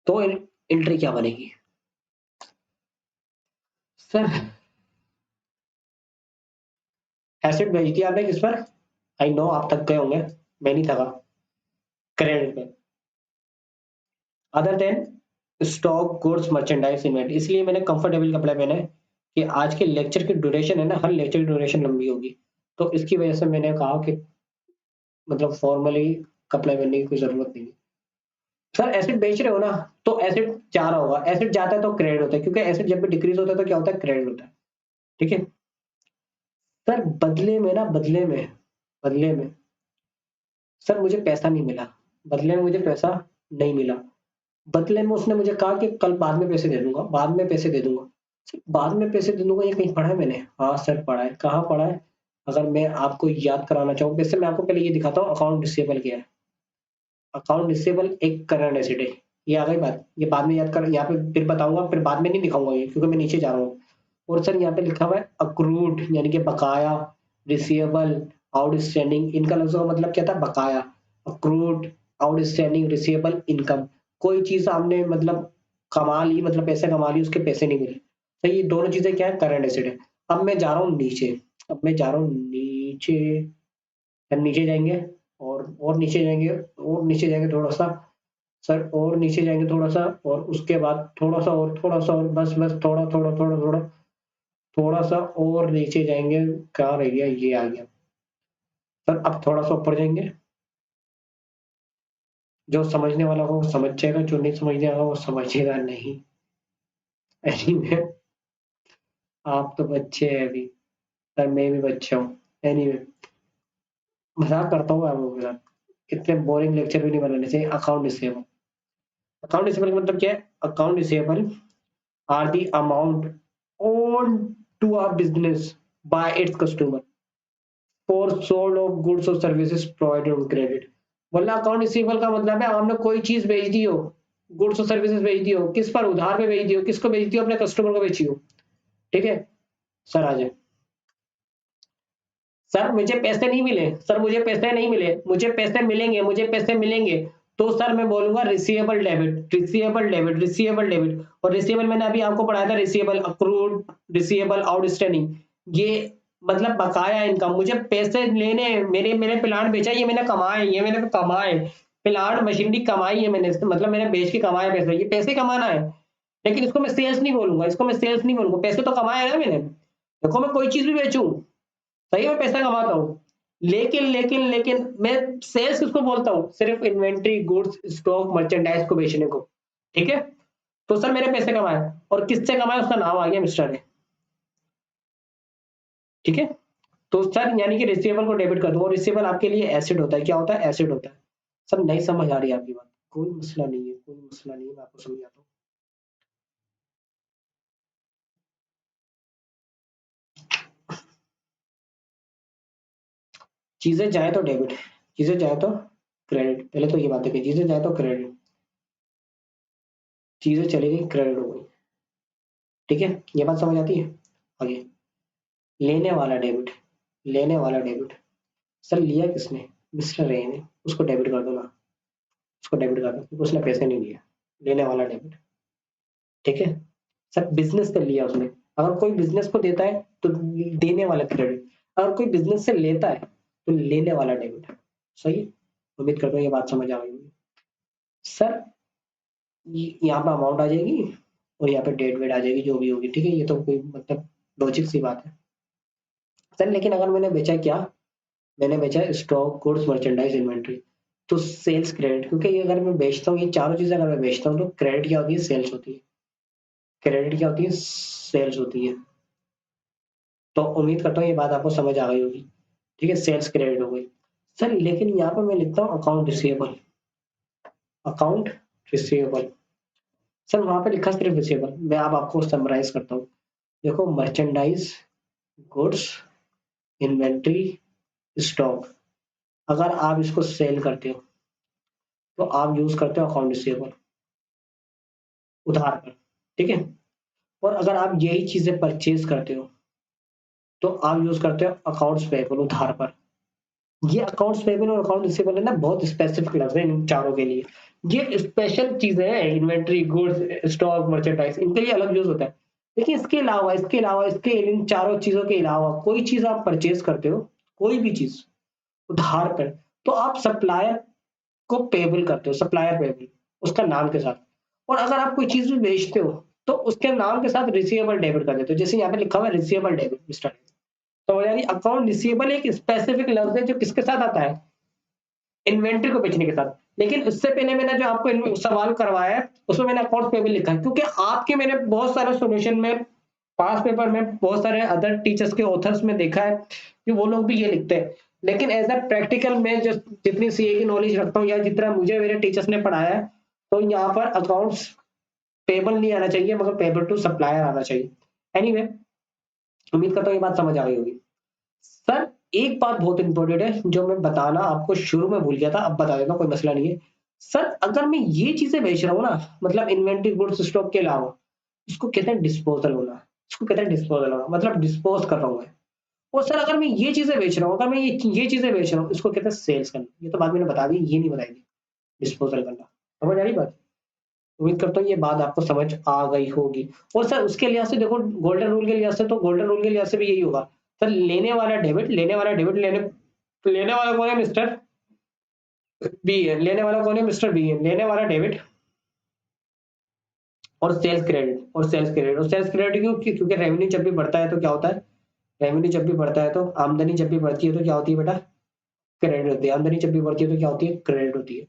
तो एंट्री क्या बनेगी? सर एसिड बेच दिया आपने किस पर, आई नो आप थक गए होंगे, मैं नहीं थका, क्रेडिट पे, other than stock goods merchandise inventory. इसलिए मैंने कंफर्टेबल कपड़े पहने कि आज के लेक्चर की ड्यूरेशन है ना, हर लेक्चर की ड्यूरेशन लंबी होगी, तो इसकी वजह से मैंने कहा कि मतलब फॉर्मली कपड़े पहनने की कोई जरूरत नहीं है। सर एसिड बेच रहे हो ना, तो एसिड जा रहा होगा, एसिड जाता है तो क्रेडिट होता है, क्योंकि एसिड जब भी डिक्रीज होता है तो क्या होता है, क्रेडिट होता है। ठीक है? सर बदले में ना, बदले में सर मुझे पैसा नहीं मिला, बदले में मुझे पैसा नहीं मिला, बदले में उसने मुझे कहा कि कल बाद में पैसे दे दूंगा, बाद में पैसे दे दूंगा। सर बाद में पैसे दे दूंगा, ये कहीं पढ़ा है मैंने? हाँ सर पढ़ा है। कहाँ पढ़ा है? अगर मैं आपको याद कराना चाहूँ, वैसे मैं आपको पहले ये दिखाता हूँ अकाउंट रिसीवेबल क्या है। अकाउंट रिसीवेबल एक करंट एसेट है। ये आ गई बात, ये बाद में याद कर, यहाँ पे फिर बताऊंगा, फिर बाद में नहीं दिखाऊंगा ये, क्योंकि मैं नीचे जा रहा हूँ। और सर यहाँ पे लिखा हुआ है अक्रूड, यानी कि बकाया, रिसीवेबल, आउटस्टैंडिंग, इनका लफ्जों का मतलब क्या था, बकाया, अक्रूड, आउटस्टैंडिंग, रिसीवेबल, इनकम। कोई चीज आपने मतलब कमा ली, मतलब पैसे कमा ली, उसके पैसे नहीं मिले, तो ये दोनों चीजें क्या है, करंट एसेट है। अब मैं जा रहा हूँ नीचे, अब मैं जा रहा हूँ नीचे, फिर नीचे जाएंगे, और नीचे जाएंगे, और नीचे जाएंगे थोड़ा सा, सर और नीचे जाएंगे थोड़ा सा, और उसके बाद थोड़ा सा और, थोड़ा सा और, बस बस थोड़ा थोड़ा थोड़ा थोड़ा थोड़ा सा और नीचे जाएंगे। कहाँ रह गया, ये आ गया। सर अब थोड़ा सा ऊपर जाएंगे, जो समझने वाला हो वो समझ जाएगा, जो नहीं समझने वाला वो समझेगा नहीं। एनीवे, आप तो बच्चे हैं अभी, सर मैं भी बच्चा हूँ। एनीवे, मजाक करता हूँ आप लोगों के साथ, इतने बोरिंग लेक्चर भी नहीं बनाने चाहिए। अकाउंट रिसीवेबल, अकाउंट रिसीवेबल का मतलब क्या है? Account receivable are the amount owed to a business by its customer for sold of goods और सर्विसेज प्रोवाइडेड ऑन क्रेडिट। मतलब अकाउंट रिसीवेबल का मतलब है आपने कोई चीज बेच दी हो, गुड्स और सर्विसेज बेच दी हो, किस पर, उधार पे बेच दी हो, किसको बेच दी हो, अपने कस्टमर को बेची हो। ठीक है सर, आ जाए। सर मुझे पैसे नहीं मिले, सर मुझे पैसे नहीं मिले, मुझे पैसे मिलेंगे, मुझे पैसे मिलेंगे। तो सर मैं बोलूंगा receivable debit, receivable debit, receivable debit. और रिसीवेबल मैंने अभी आपको पढ़ाया था, रिसीवेबल अक्रूड, रिसीवेबल आउटस्टैंडिंग। ये मतलब बकाया इनकम, मुझे पैसे लेने हैं, मेरे मैंने प्लांट बेचा, ये मैंने कमाए, ये मैंने कमाए, प्लांट मशीनरी कमाई है मैंने, मतलब मैंने बेच के कमाए पैसे, ये पैसे कमाना है। लेकिन इसको मैं सेल्स नहीं बोलूंगा, इसको मैं सेल्स नहीं बोलूंगा, पैसे तो कमाए ना मैंने। देखो मैं कोई चीज भी बेचूं, सही में पैसा कमाता हूँ, लेकिन मैं सेल्स किसको बोलता हूँ, सिर्फ इन्वेंट्री, गुड्स, स्टॉक, मर्चेंडाइज को बेचने को। ठीक है, तो सर मेरे पैसे कमाए, और किससे कमाए उसका नाम आ गया मिस्टर है। ठीक है, तो सर यानी कि रिसीवेबल को डेबिट कर दूं, और रिसीवेबल आपके लिए एसेट होता है, क्या होता है, एसेट होता है। सर नहीं समझ आ रही है आपकी बात, कोई मसला नहीं है, कोई मसला नहीं है, मैं आपको समझाता हूँ। चीजें जाए तो डेबिट, चीजें जाए तो क्रेडिट, पहले तो ये बात है, चीजें जाए तो क्रेडिट, चीजें चली गई क्रेडिट हो गई। ठीक है, ये बात समझ आती है। आगे, लेने वाला डेबिट, लेने वाला डेबिट। सर लिया किसने, मिस्टर ए ने, उसको डेबिट कर दो ना, उसको डेबिट कर दो क्योंकि उसने पैसे नहीं दिए। लेने वाला डेबिट। ठीक है, सर बिजनेस से लिया उसने, अगर कोई बिजनेस को देता है तो देने वाला क्रेडिट, अगर कोई बिजनेस से लेता है तो लेने वाला डेबिट। सही है, उम्मीद करता हूँ ये बात समझ आ गई होगी। सर यहाँ पे अमाउंट आ जाएगी, और यहाँ पे डेट वेट आ जाएगी, जो भी होगी। ठीक है, ये तो कोई मतलब लॉजिक सी बात है। सर लेकिन अगर मैंने बेचा क्या, मैंने बेचा स्टॉक, गुड्स, मर्चेंडाइज, इन्वेंट्री, तो सेल्स क्रेडिट, क्योंकि ये अगर मैं बेचता हूँ, ये चारों चीजें अगर मैं बेचता हूँ तो क्रेडिट क्या होती है, सेल्स होती है। क्रेडिट क्या होती है, सेल्स होती है। तो उम्मीद करता हूँ ये बात आपको समझ आ गई होगी। ठीक है, सेल्स क्रेडिट हो गई। सर लेकिन यहाँ पे मैं लिखता हूँ account receivable, account receivable. Sir वहां पे लिखा सिर्फ रिसीवेबल, मैं अब आपको समराइज करता हूँ। देखो, मर्चेंडाइज, गुड्स, इन्वेंट्री, स्टॉक, अगर आप इसको सेल करते हो तो आप यूज करते हो अकाउंट रिसीवेबल, उधार पर। ठीक है, और अगर आप यही चीजें परचेज करते हो तो आप यूज करते हो अकाउंट्स पेएबल, उधार पर। ये अकाउंट्स पेएबल और अकाउंट रिसीवेबल है ना, बहुत स्पेसिफिक लफ्ज है इन चारों के लिए। ये स्पेशल चीजें हैं, इन्वेंट्री, गुड्स, स्टॉक, मर्चेंडाइज, इनके लिए अलग यूज होता है। लेकिन इसके अलावा इसके इन चारों चीजों के अलावा कोई चीज आप परचेज करते हो, कोई भी चीज उधार पर, तो आप सप्लायर को पेबल करते हो, सप्लायर पेबल, उसका नाम के साथ। और अगर आप कोई चीज भी बेचते हो तो उसके नाम के साथ रिसीवेबल डेबिट कर देते हो, जैसे यहाँ पे लिखा हुआ है रिसीवेबल डेबिट मिस्टर। तो यानी अकाउंट रिसीवेबल एक स्पेसिफिक लफ्ज है जो किसके साथ आता है, इन्वेंट्री को बेचने के साथ। लेकिन उससे पहले मैंने जो आपको सवाल करवाया है उसमें मैंने अकाउंट पेबल लिखा है, क्योंकि आपके मैंने बहुत सारे सॉल्यूशन में, पास पेपर में, बहुत सारे अदर टीचर्स के ऑथर्स में देखा है कि वो लोग भी ये लिखते हैं। लेकिन एज अ प्रैक्टिकल में जो जितनी सीए की नॉलेज रखता हूँ, या जितना मुझे मेरे टीचर्स ने पढ़ाया है, तो यहाँ पर अकाउंट्स पेबल नहीं आना चाहिए, मगर पेबल टू सप्लायर आना चाहिए। एनीवे, उम्मीद करता हूँ ये बात समझ आ गई होगी। सर एक बात बहुत इंपॉर्टेंट है जो मैं बताना आपको शुरू में भूल गया था, अब बता देता हूँ, कोई मसला नहीं है। सर अगर मैं ये चीजें बेच रहा हूँ ना, मतलब इन्वेंट्री, गुड्स, स्टॉक के अलावा, इसको कहते हैं डिस्पोजल होना, इसको कहते हैं डिस्पोजल होना, मतलब डिस्पोज कर रहा हूँ मैं। और सर अगर मैं ये चीजें बेच रहा हूँ, अगर मैं ये चीजें बेच रहा हूँ, इसको कहते हैं सेल्स करना। ये तो बात मैंने बता दी, ये नहीं बताई, डिस्पोजल करना। समझ आ रही बात, उम्मीद करता हूँ ये बात आपको समझ आ गई होगी। और सर उसके लिहाज से देखो, गोल्डन रूल के लिहाज से, तो गोल्डन रूल के लिहाज से भी यही होगा। सर लेने वाला डेबिट, लेने वाला डेबिट, लेने वाला कौन है, मिस्टर बी है। लेने वाला कौन है, मिस्टर बी है। लेने वाला डेबिट, और सेल्स क्रेडिट, और सेल्स क्रेडिट, और सेल्स क्रेडिट क्यों, क्योंकि रेवेन्यू जब भी बढ़ता है तो क्या होता है, रेवेन्यू जब भी बढ़ता है तो आमदनी जब भी बढ़ती है तो क्या होती है बेटा, क्रेडिट होती है। आमदनी जब भी बढ़ती है तो क्या होती है, क्रेडिट होती है।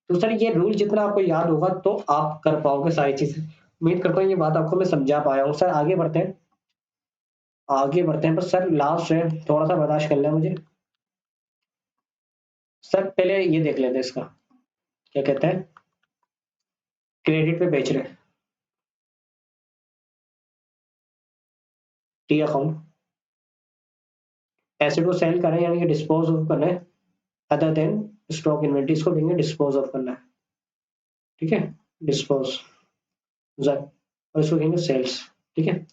तो सर ये रूल जितना आपको याद होगा तो आप कर पाओगे सारी चीजें। उम्मीद करता हूँ ये बात आपको मैं समझा पाया हूँ। सर आगे बढ़ते हैं, आगे बढ़ते हैं, बस सर लास्ट है, थोड़ा सा बर्दाश्त कर लें मुझे। सर पहले ये देख लेते हैं इसका, क्या कहते हैं, क्रेडिट पे बेच रहे हैं। टी अकाउंट, एसेट को सेल करें यानी कि डिस्पोज ऑफ करना है, अदर देन स्टॉक इन्वेंटरी, इसको कहेंगे डिस्पोज ऑफ करना है, ठीक है, डिस्पोज और इसको कहेंगे सेल्स, ठीक है।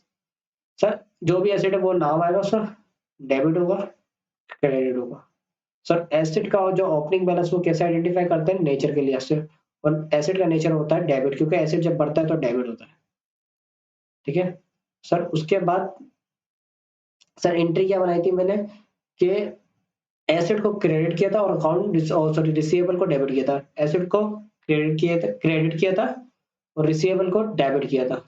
सर जो भी एसेट है वो नाम आएगा उसका, डेबिट होगा, क्रेडिट होगा। सर एसेट का जो ओपनिंग बैलेंस वो कैसे आइडेंटिफाई करते हैं, नेचर के लिहाज से, और एसेट का नेचर होता है डेबिट, क्योंकि एसेट जब बढ़ता है तो डेबिट होता है, ठीक है। सर उसके बाद सर एंट्री क्या बनाई थी मैंने कि एसेट को क्रेडिट किया था और अकाउंट सॉरी रिसीवेबल को डेबिट किया था, एसेट को क्रेडिट किया था और रिसीवेबल को डेबिट किया था।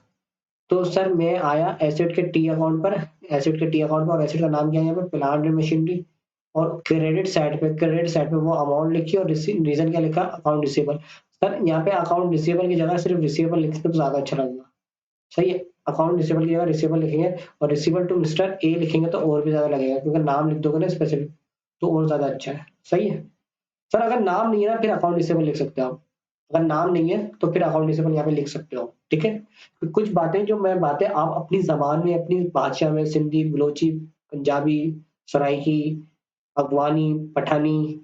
तो सर मैं आया एसेट के टी अकाउंट पर, एसेट के टी अकाउंट पर, और एसेट का नाम क्या है यहाँ पे, प्लांट एंड मशीनरी, और क्रेडिट साइड पे वो अमाउंट लिखी और रीजन क्या लिखा, अकाउंट रिसीवेबल। सर यहाँ पे अकाउंट रिसीवेबल की जगह सिर्फ रिसीवेबल लिखते तो ज्यादा अच्छा लगेगा, सही है। अकाउंट रिसीवेबल की जगह रिसीवेबल लिखेंगे और रिसीवेबल टू मिस्टर ए लिखेंगे तो और भी ज्यादा लगेगा, क्योंकि नाम लिख दोगे ना स्पेसिफिक तो और ज्यादा अच्छा है, सही है। सर अगर नाम नहीं है ना फिर अकाउंट रिसीवेबल लिख सकते हो आप, अगर नाम नहीं है तो फिर अकाउंट रिसीवेबल यहाँ पे लिख सकते हो, ठीक है। तो कुछ बातें जो मैं बातें आप अपनी जबान में, अपनी भाषा में, सिंधी, बलोची, पंजाबी, सराइकी, अफगानी, पठानी,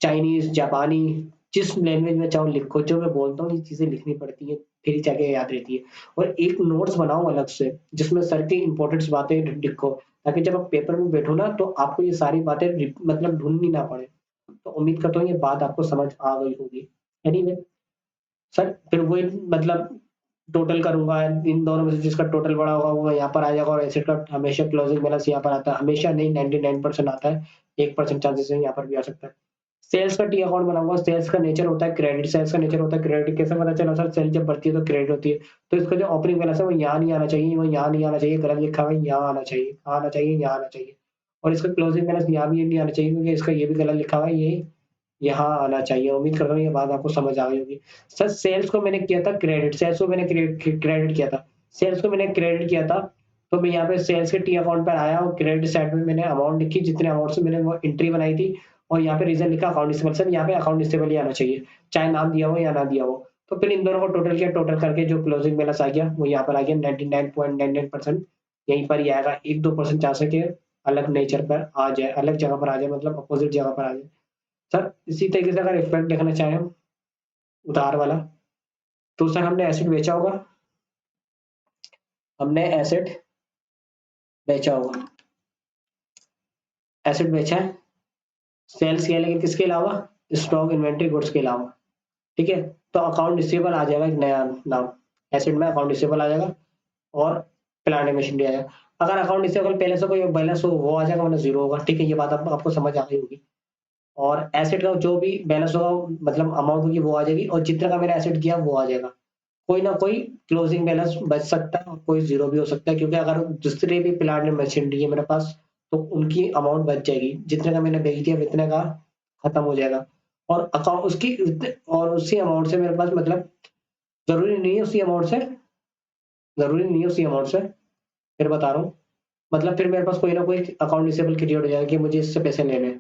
चाइनीज, जापानी, जिस लैंग्वेज में चाहो लिखो, जो मैं बोलता हूँ ये चीजें लिखनी पड़ती है, फिर जाके याद रहती है। और एक नोट्स बनाओ अलग से जिसमें सर की इंपॉर्टेंट बातें लिखो, ताकि जब आप पेपर में बैठो ना तो आपको ये सारी बातें मतलब ढूंढनी ना पड़े। तो उम्मीद करता हूँ ये बात आपको समझ आ गई होगी। एनीवे सर फिर वही मतलब टोटल करूंगा इन दोनों में से, जिसका टोटल बड़ा होगा वो यहाँ पर आ जाएगा, और एसेट का हमेशा क्लोजिंग बैलेंस यहाँ पर आता है, हमेशा नहीं 99% आता है, 1% चांसेस है यहाँ पर भी आ सकता है। सेल्स का टी अकाउंट बनाऊंगा, सेल्स का नेचर होता है क्रेडिट, सेल्स का नेचर होता है क्रेडिट। कैसे पता चला सर, सेल जब बढ़ती है तो क्रेडिट होती है, तो इसका जो ओपनिंग बैलेंस है वो यहाँ नहीं आना चाहिए, वो यहाँ नहीं आना चाहिए, गलत लिखा हुआ है, यहाँ आना चाहिए, आना चाहिए, यहाँ आना चाहिए। और इसका क्लोजिंग बैलेंस यहाँ भी नहीं आना चाहिए, क्योंकि इसका ये भी गलत लिखा हुआ है, ये यहाँ आना चाहिए। उम्मीद करता हूँ ये बात आपको समझ आ गई होगी। सर सेल्स को मैंने किया था क्रेडिट, सेल्स को मैंने क्रेडिट किया था, सेल्स को मैंने क्रेडिट किया था, तो मैं यहाँ पे सेल्स के टी अकाउंट पर आया और क्रेडिट साइड में मैंने अमाउंट लिखी, जितने अमाउंट से मैंने वो एंट्री बनाई थी, और यहाँ पे रीजन लिखा अकाउंट रिसीवेबल। सर यहाँ पे अकाउंट रिसीवेबल ही आना चाहिए, चाहे नाम दिया हो या ना दिया हो। तो फिर इन दोनों को टोटल किया, टोटल करके जो क्लोजिंग बैलेंस आ गया वो यहाँ पर आ गया 99.99%, यहीं पर ही आएगा। 1-2% चांस है कि अलग नेचर पर आ जाए, अलग जगह पर आ जाए, मतलब अपोजिट जगह पर आ जाए। सर इसी तरीके से अगर इफेक्ट देखना चाहें हम उधार वाला, तो सर हमने एसेट बेचा होगा, हमने एसेट बेचा होगा, एसेट बेचा है, सेल्स किया, लेकिन किसके अलावा, स्टॉक इन्वेंट्री गुड्स के अलावा, ठीक है। तो अकाउंट रिसीवेबल आ जाएगा, एक नया नाम, एसेट में अकाउंट रिसीवेबल आ जाएगा और प्लांट एंड मशीनरी आ जाएगा। अगर अकाउंट रिसीवेबल पहले से कोई बैलेंस हो वो आ जाएगा, वरना जीरो होगा, ठीक है। ये बात आपको समझ आ गई होगी। और एसेट का जो भी बैलेंस होगा मतलब अमाउंट होगी वो आ जाएगी, और जितना का मैंने एसेट किया वो आ जाएगा। कोई ना कोई क्लोजिंग बैलेंस बच सकता है और कोई जीरो भी हो सकता है, क्योंकि अगर दूसरे भी प्लांट एंड मशीनरी है मेरे पास तो उनकी अमाउंट बच जाएगी, जितने का मैंने बेच दिया उतने का खत्म हो जाएगा। और अकाउंट उसकी और उसी अमाउंट से मेरे पास मतलब जरूरी नहीं है उसी अमाउंट से, जरूरी नहीं है उसी अमाउंट से, फिर बता रहा हूँ। मतलब फिर मेरे पास कोई ना कोई अकाउंट डिसेबल क्रिएट हो जाएगा कि मुझे इससे पैसे लेने हैं,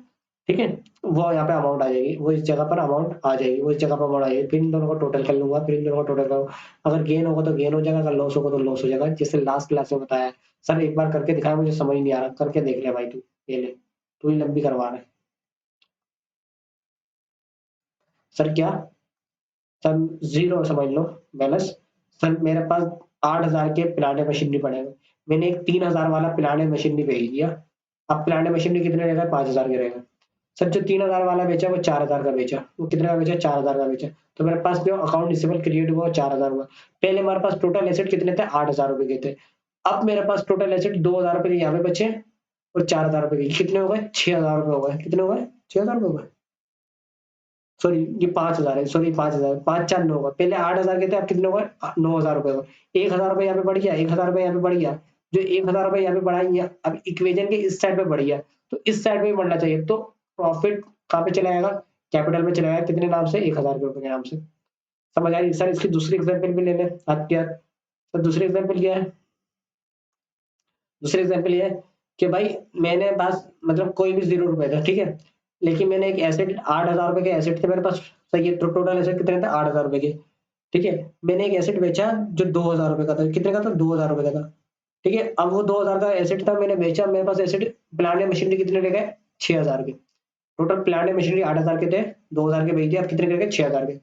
ठीक है। वो यहाँ पे अमाउंट आ जाएगी, वो इस जगह पर अमाउंट आ जाएगी, वो इस जगह पर अमाउंट आ जाएगी, फिर इन दोनों को टोटल कर लूंगा, फिर इन दोनों को टोटल करूंगा। अगर गेन होगा तो गेन हो जाएगा, अगर लॉस होगा तो लॉस हो जाएगा, जैसे लास्ट क्लास में बताया। सर एक बार करके दिखाया, मुझे समझ नहीं आ रहा, करके देख ले भाई तू, ये ले, तू ही लंबी करवा रहा है। सर क्या, सर जीरो समझ लो बैलेंस। सर मेरे पास 8,000 के प्लांट मशीनरी पड़े हुए, मैंने एक 3,000 वाला प्लांट मशीनरी भेज दिया। अब प्लांट मशीनरी कितने रहेगा, 5,000 के रहेगा। सर जो 3,000 वाला बेचा वो 4,000 का बेचा, वो कितने का बेचा, 4,000 का बेचा। तो मेरे पास जो अकाउंट रिसीवेबल क्रिएट हुआ 4,000 हुआ। पहले हमारे पास टोटल एसेट कितने थे, 8,000 रुपए के थे। अब मेरे पास टोटल एसेट 2,000 रुपए के यहाँ पे बचे और 4,000 रुपए के, कितने हो गए, 6,000 रुपए हो गए। कितने हो गए, 6,000 रुपए हो गए। सॉरी ये 5,000 है, सॉरी 5,000, 5 4 9 होगा, पहले 8,000 के थे, अब कितने हो गए, 9,000 रुपए हो गए। 1,000 रुपए यहाँ पे बढ़ गया, 1,000 रुपए यहाँ पे बढ़ गया। जो 1,000 रुपए यहाँ पे बढ़ा है, अब इक्वेशन के इस साइड पे बढ़ गया, तो इस साइड पे भी बढ़ना चाहिए। तो प्रॉफिट कहाँ पे चला जाएगा, कैपिटल में चला जाएगा, कितने नाम से, 1,000 रुपए के नाम से। समझ आ रही सर। इसकी दूसरी एग्जाम्पल भी ले लें आपके यार। तो दूसरी एग्जाम्पल क्या है, दूसरी एग्जाम्पल ये है कि भाई मैंने पास मतलब कोई भी 0 रुपए था, ठीक है, लेकिन मैंने एक एसेट 8,000 रुपए के एसेट थे मेरे पास, सही है। तो टोटल एसेट कितने थे, 8,000 रुपए के, ठीक है। मैंने एक एसेट बेचा जो 2,000 रुपए का था, कितने का था, 2,000 रुपए का था, ठीक है। अब वो 2000 का एसेट था, मैंने बेचा, मेरे पास एसेट प्लांट एंड मशीनरी कितने रह गए? 6000 के। टोटल प्लांट एंड मशीनरी 8000 के थे, 2000 के बेच दिए, अब कितने रह गए? 6000 के।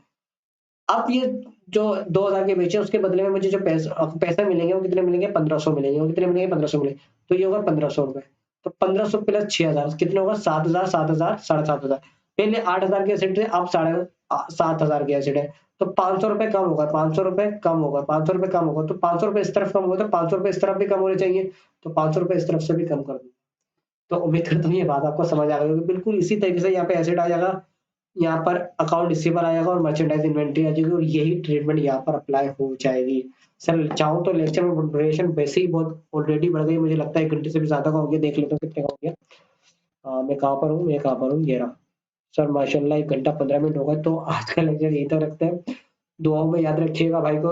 अब ये जो 2000 के बेचे उसके बदले में मुझे जो पैसे मिलेंगे वो कितने मिलेंगे? 1500 मिलेंगे। वो कितने मिलेंगे? 1500 मिलेंगे। तो ये होगा 1500 रुपए। तो 1500 प्लस 6000 कितने होगा? 7000, 7000, 7500। पहले 8000 के एसेट थे, अब 7500 के एसेट है। तो 500 रुपए कम होगा, 500 रुपए कम होगा, 500 रुपए कम होगा। तो 500 रुपए इस तरफ कम होगा, तो 500 रुपए इस तरफ भी कम होने चाहिए। तो 500 रुपए इस तरफ से भी कम कर दूंगा। तो उम्मीद करता हूँ ये बात आपको समझ आ गई होगी। बिल्कुल इसी तरीके से यहाँ पे एसेट आ जाएगा, यहाँ पर अकाउंट रिसीवेबल आ जाएगा और मर्चेंडाइज इन्वेंटरी आ जाएगी, और यही ट्रीटमेंट यहाँ पर अप्लाई हो जाएगी। सर चाहूँ तो लेक्चर में ड्यूरेशन वैसे ही बहुत ऑलरेडी बढ़ गई, मुझे लगता है 1 घंटे से भी ज्यादा का हो गया। देख लेता हूँ कितने का हो गया। मैं कहाँ पर हूँ? मैं कहाँ पर हूँ? ये रहा। सर माशाल्लाह 1 घंटा 15 मिनट हो गए। तो आज का लेक्चर यहीं तक रखते हैं। दुआओं में याद रखिएगा भाई को।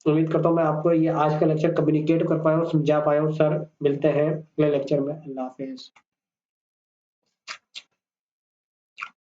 उम्मीद करता हूँ मैं आपको ये आज का लेक्चर कम्युनिकेट कर पाया हूँ, समझा पाया हूँ। सर मिलते हैं अगले लेक्चर में। अल्लाह हाफिज।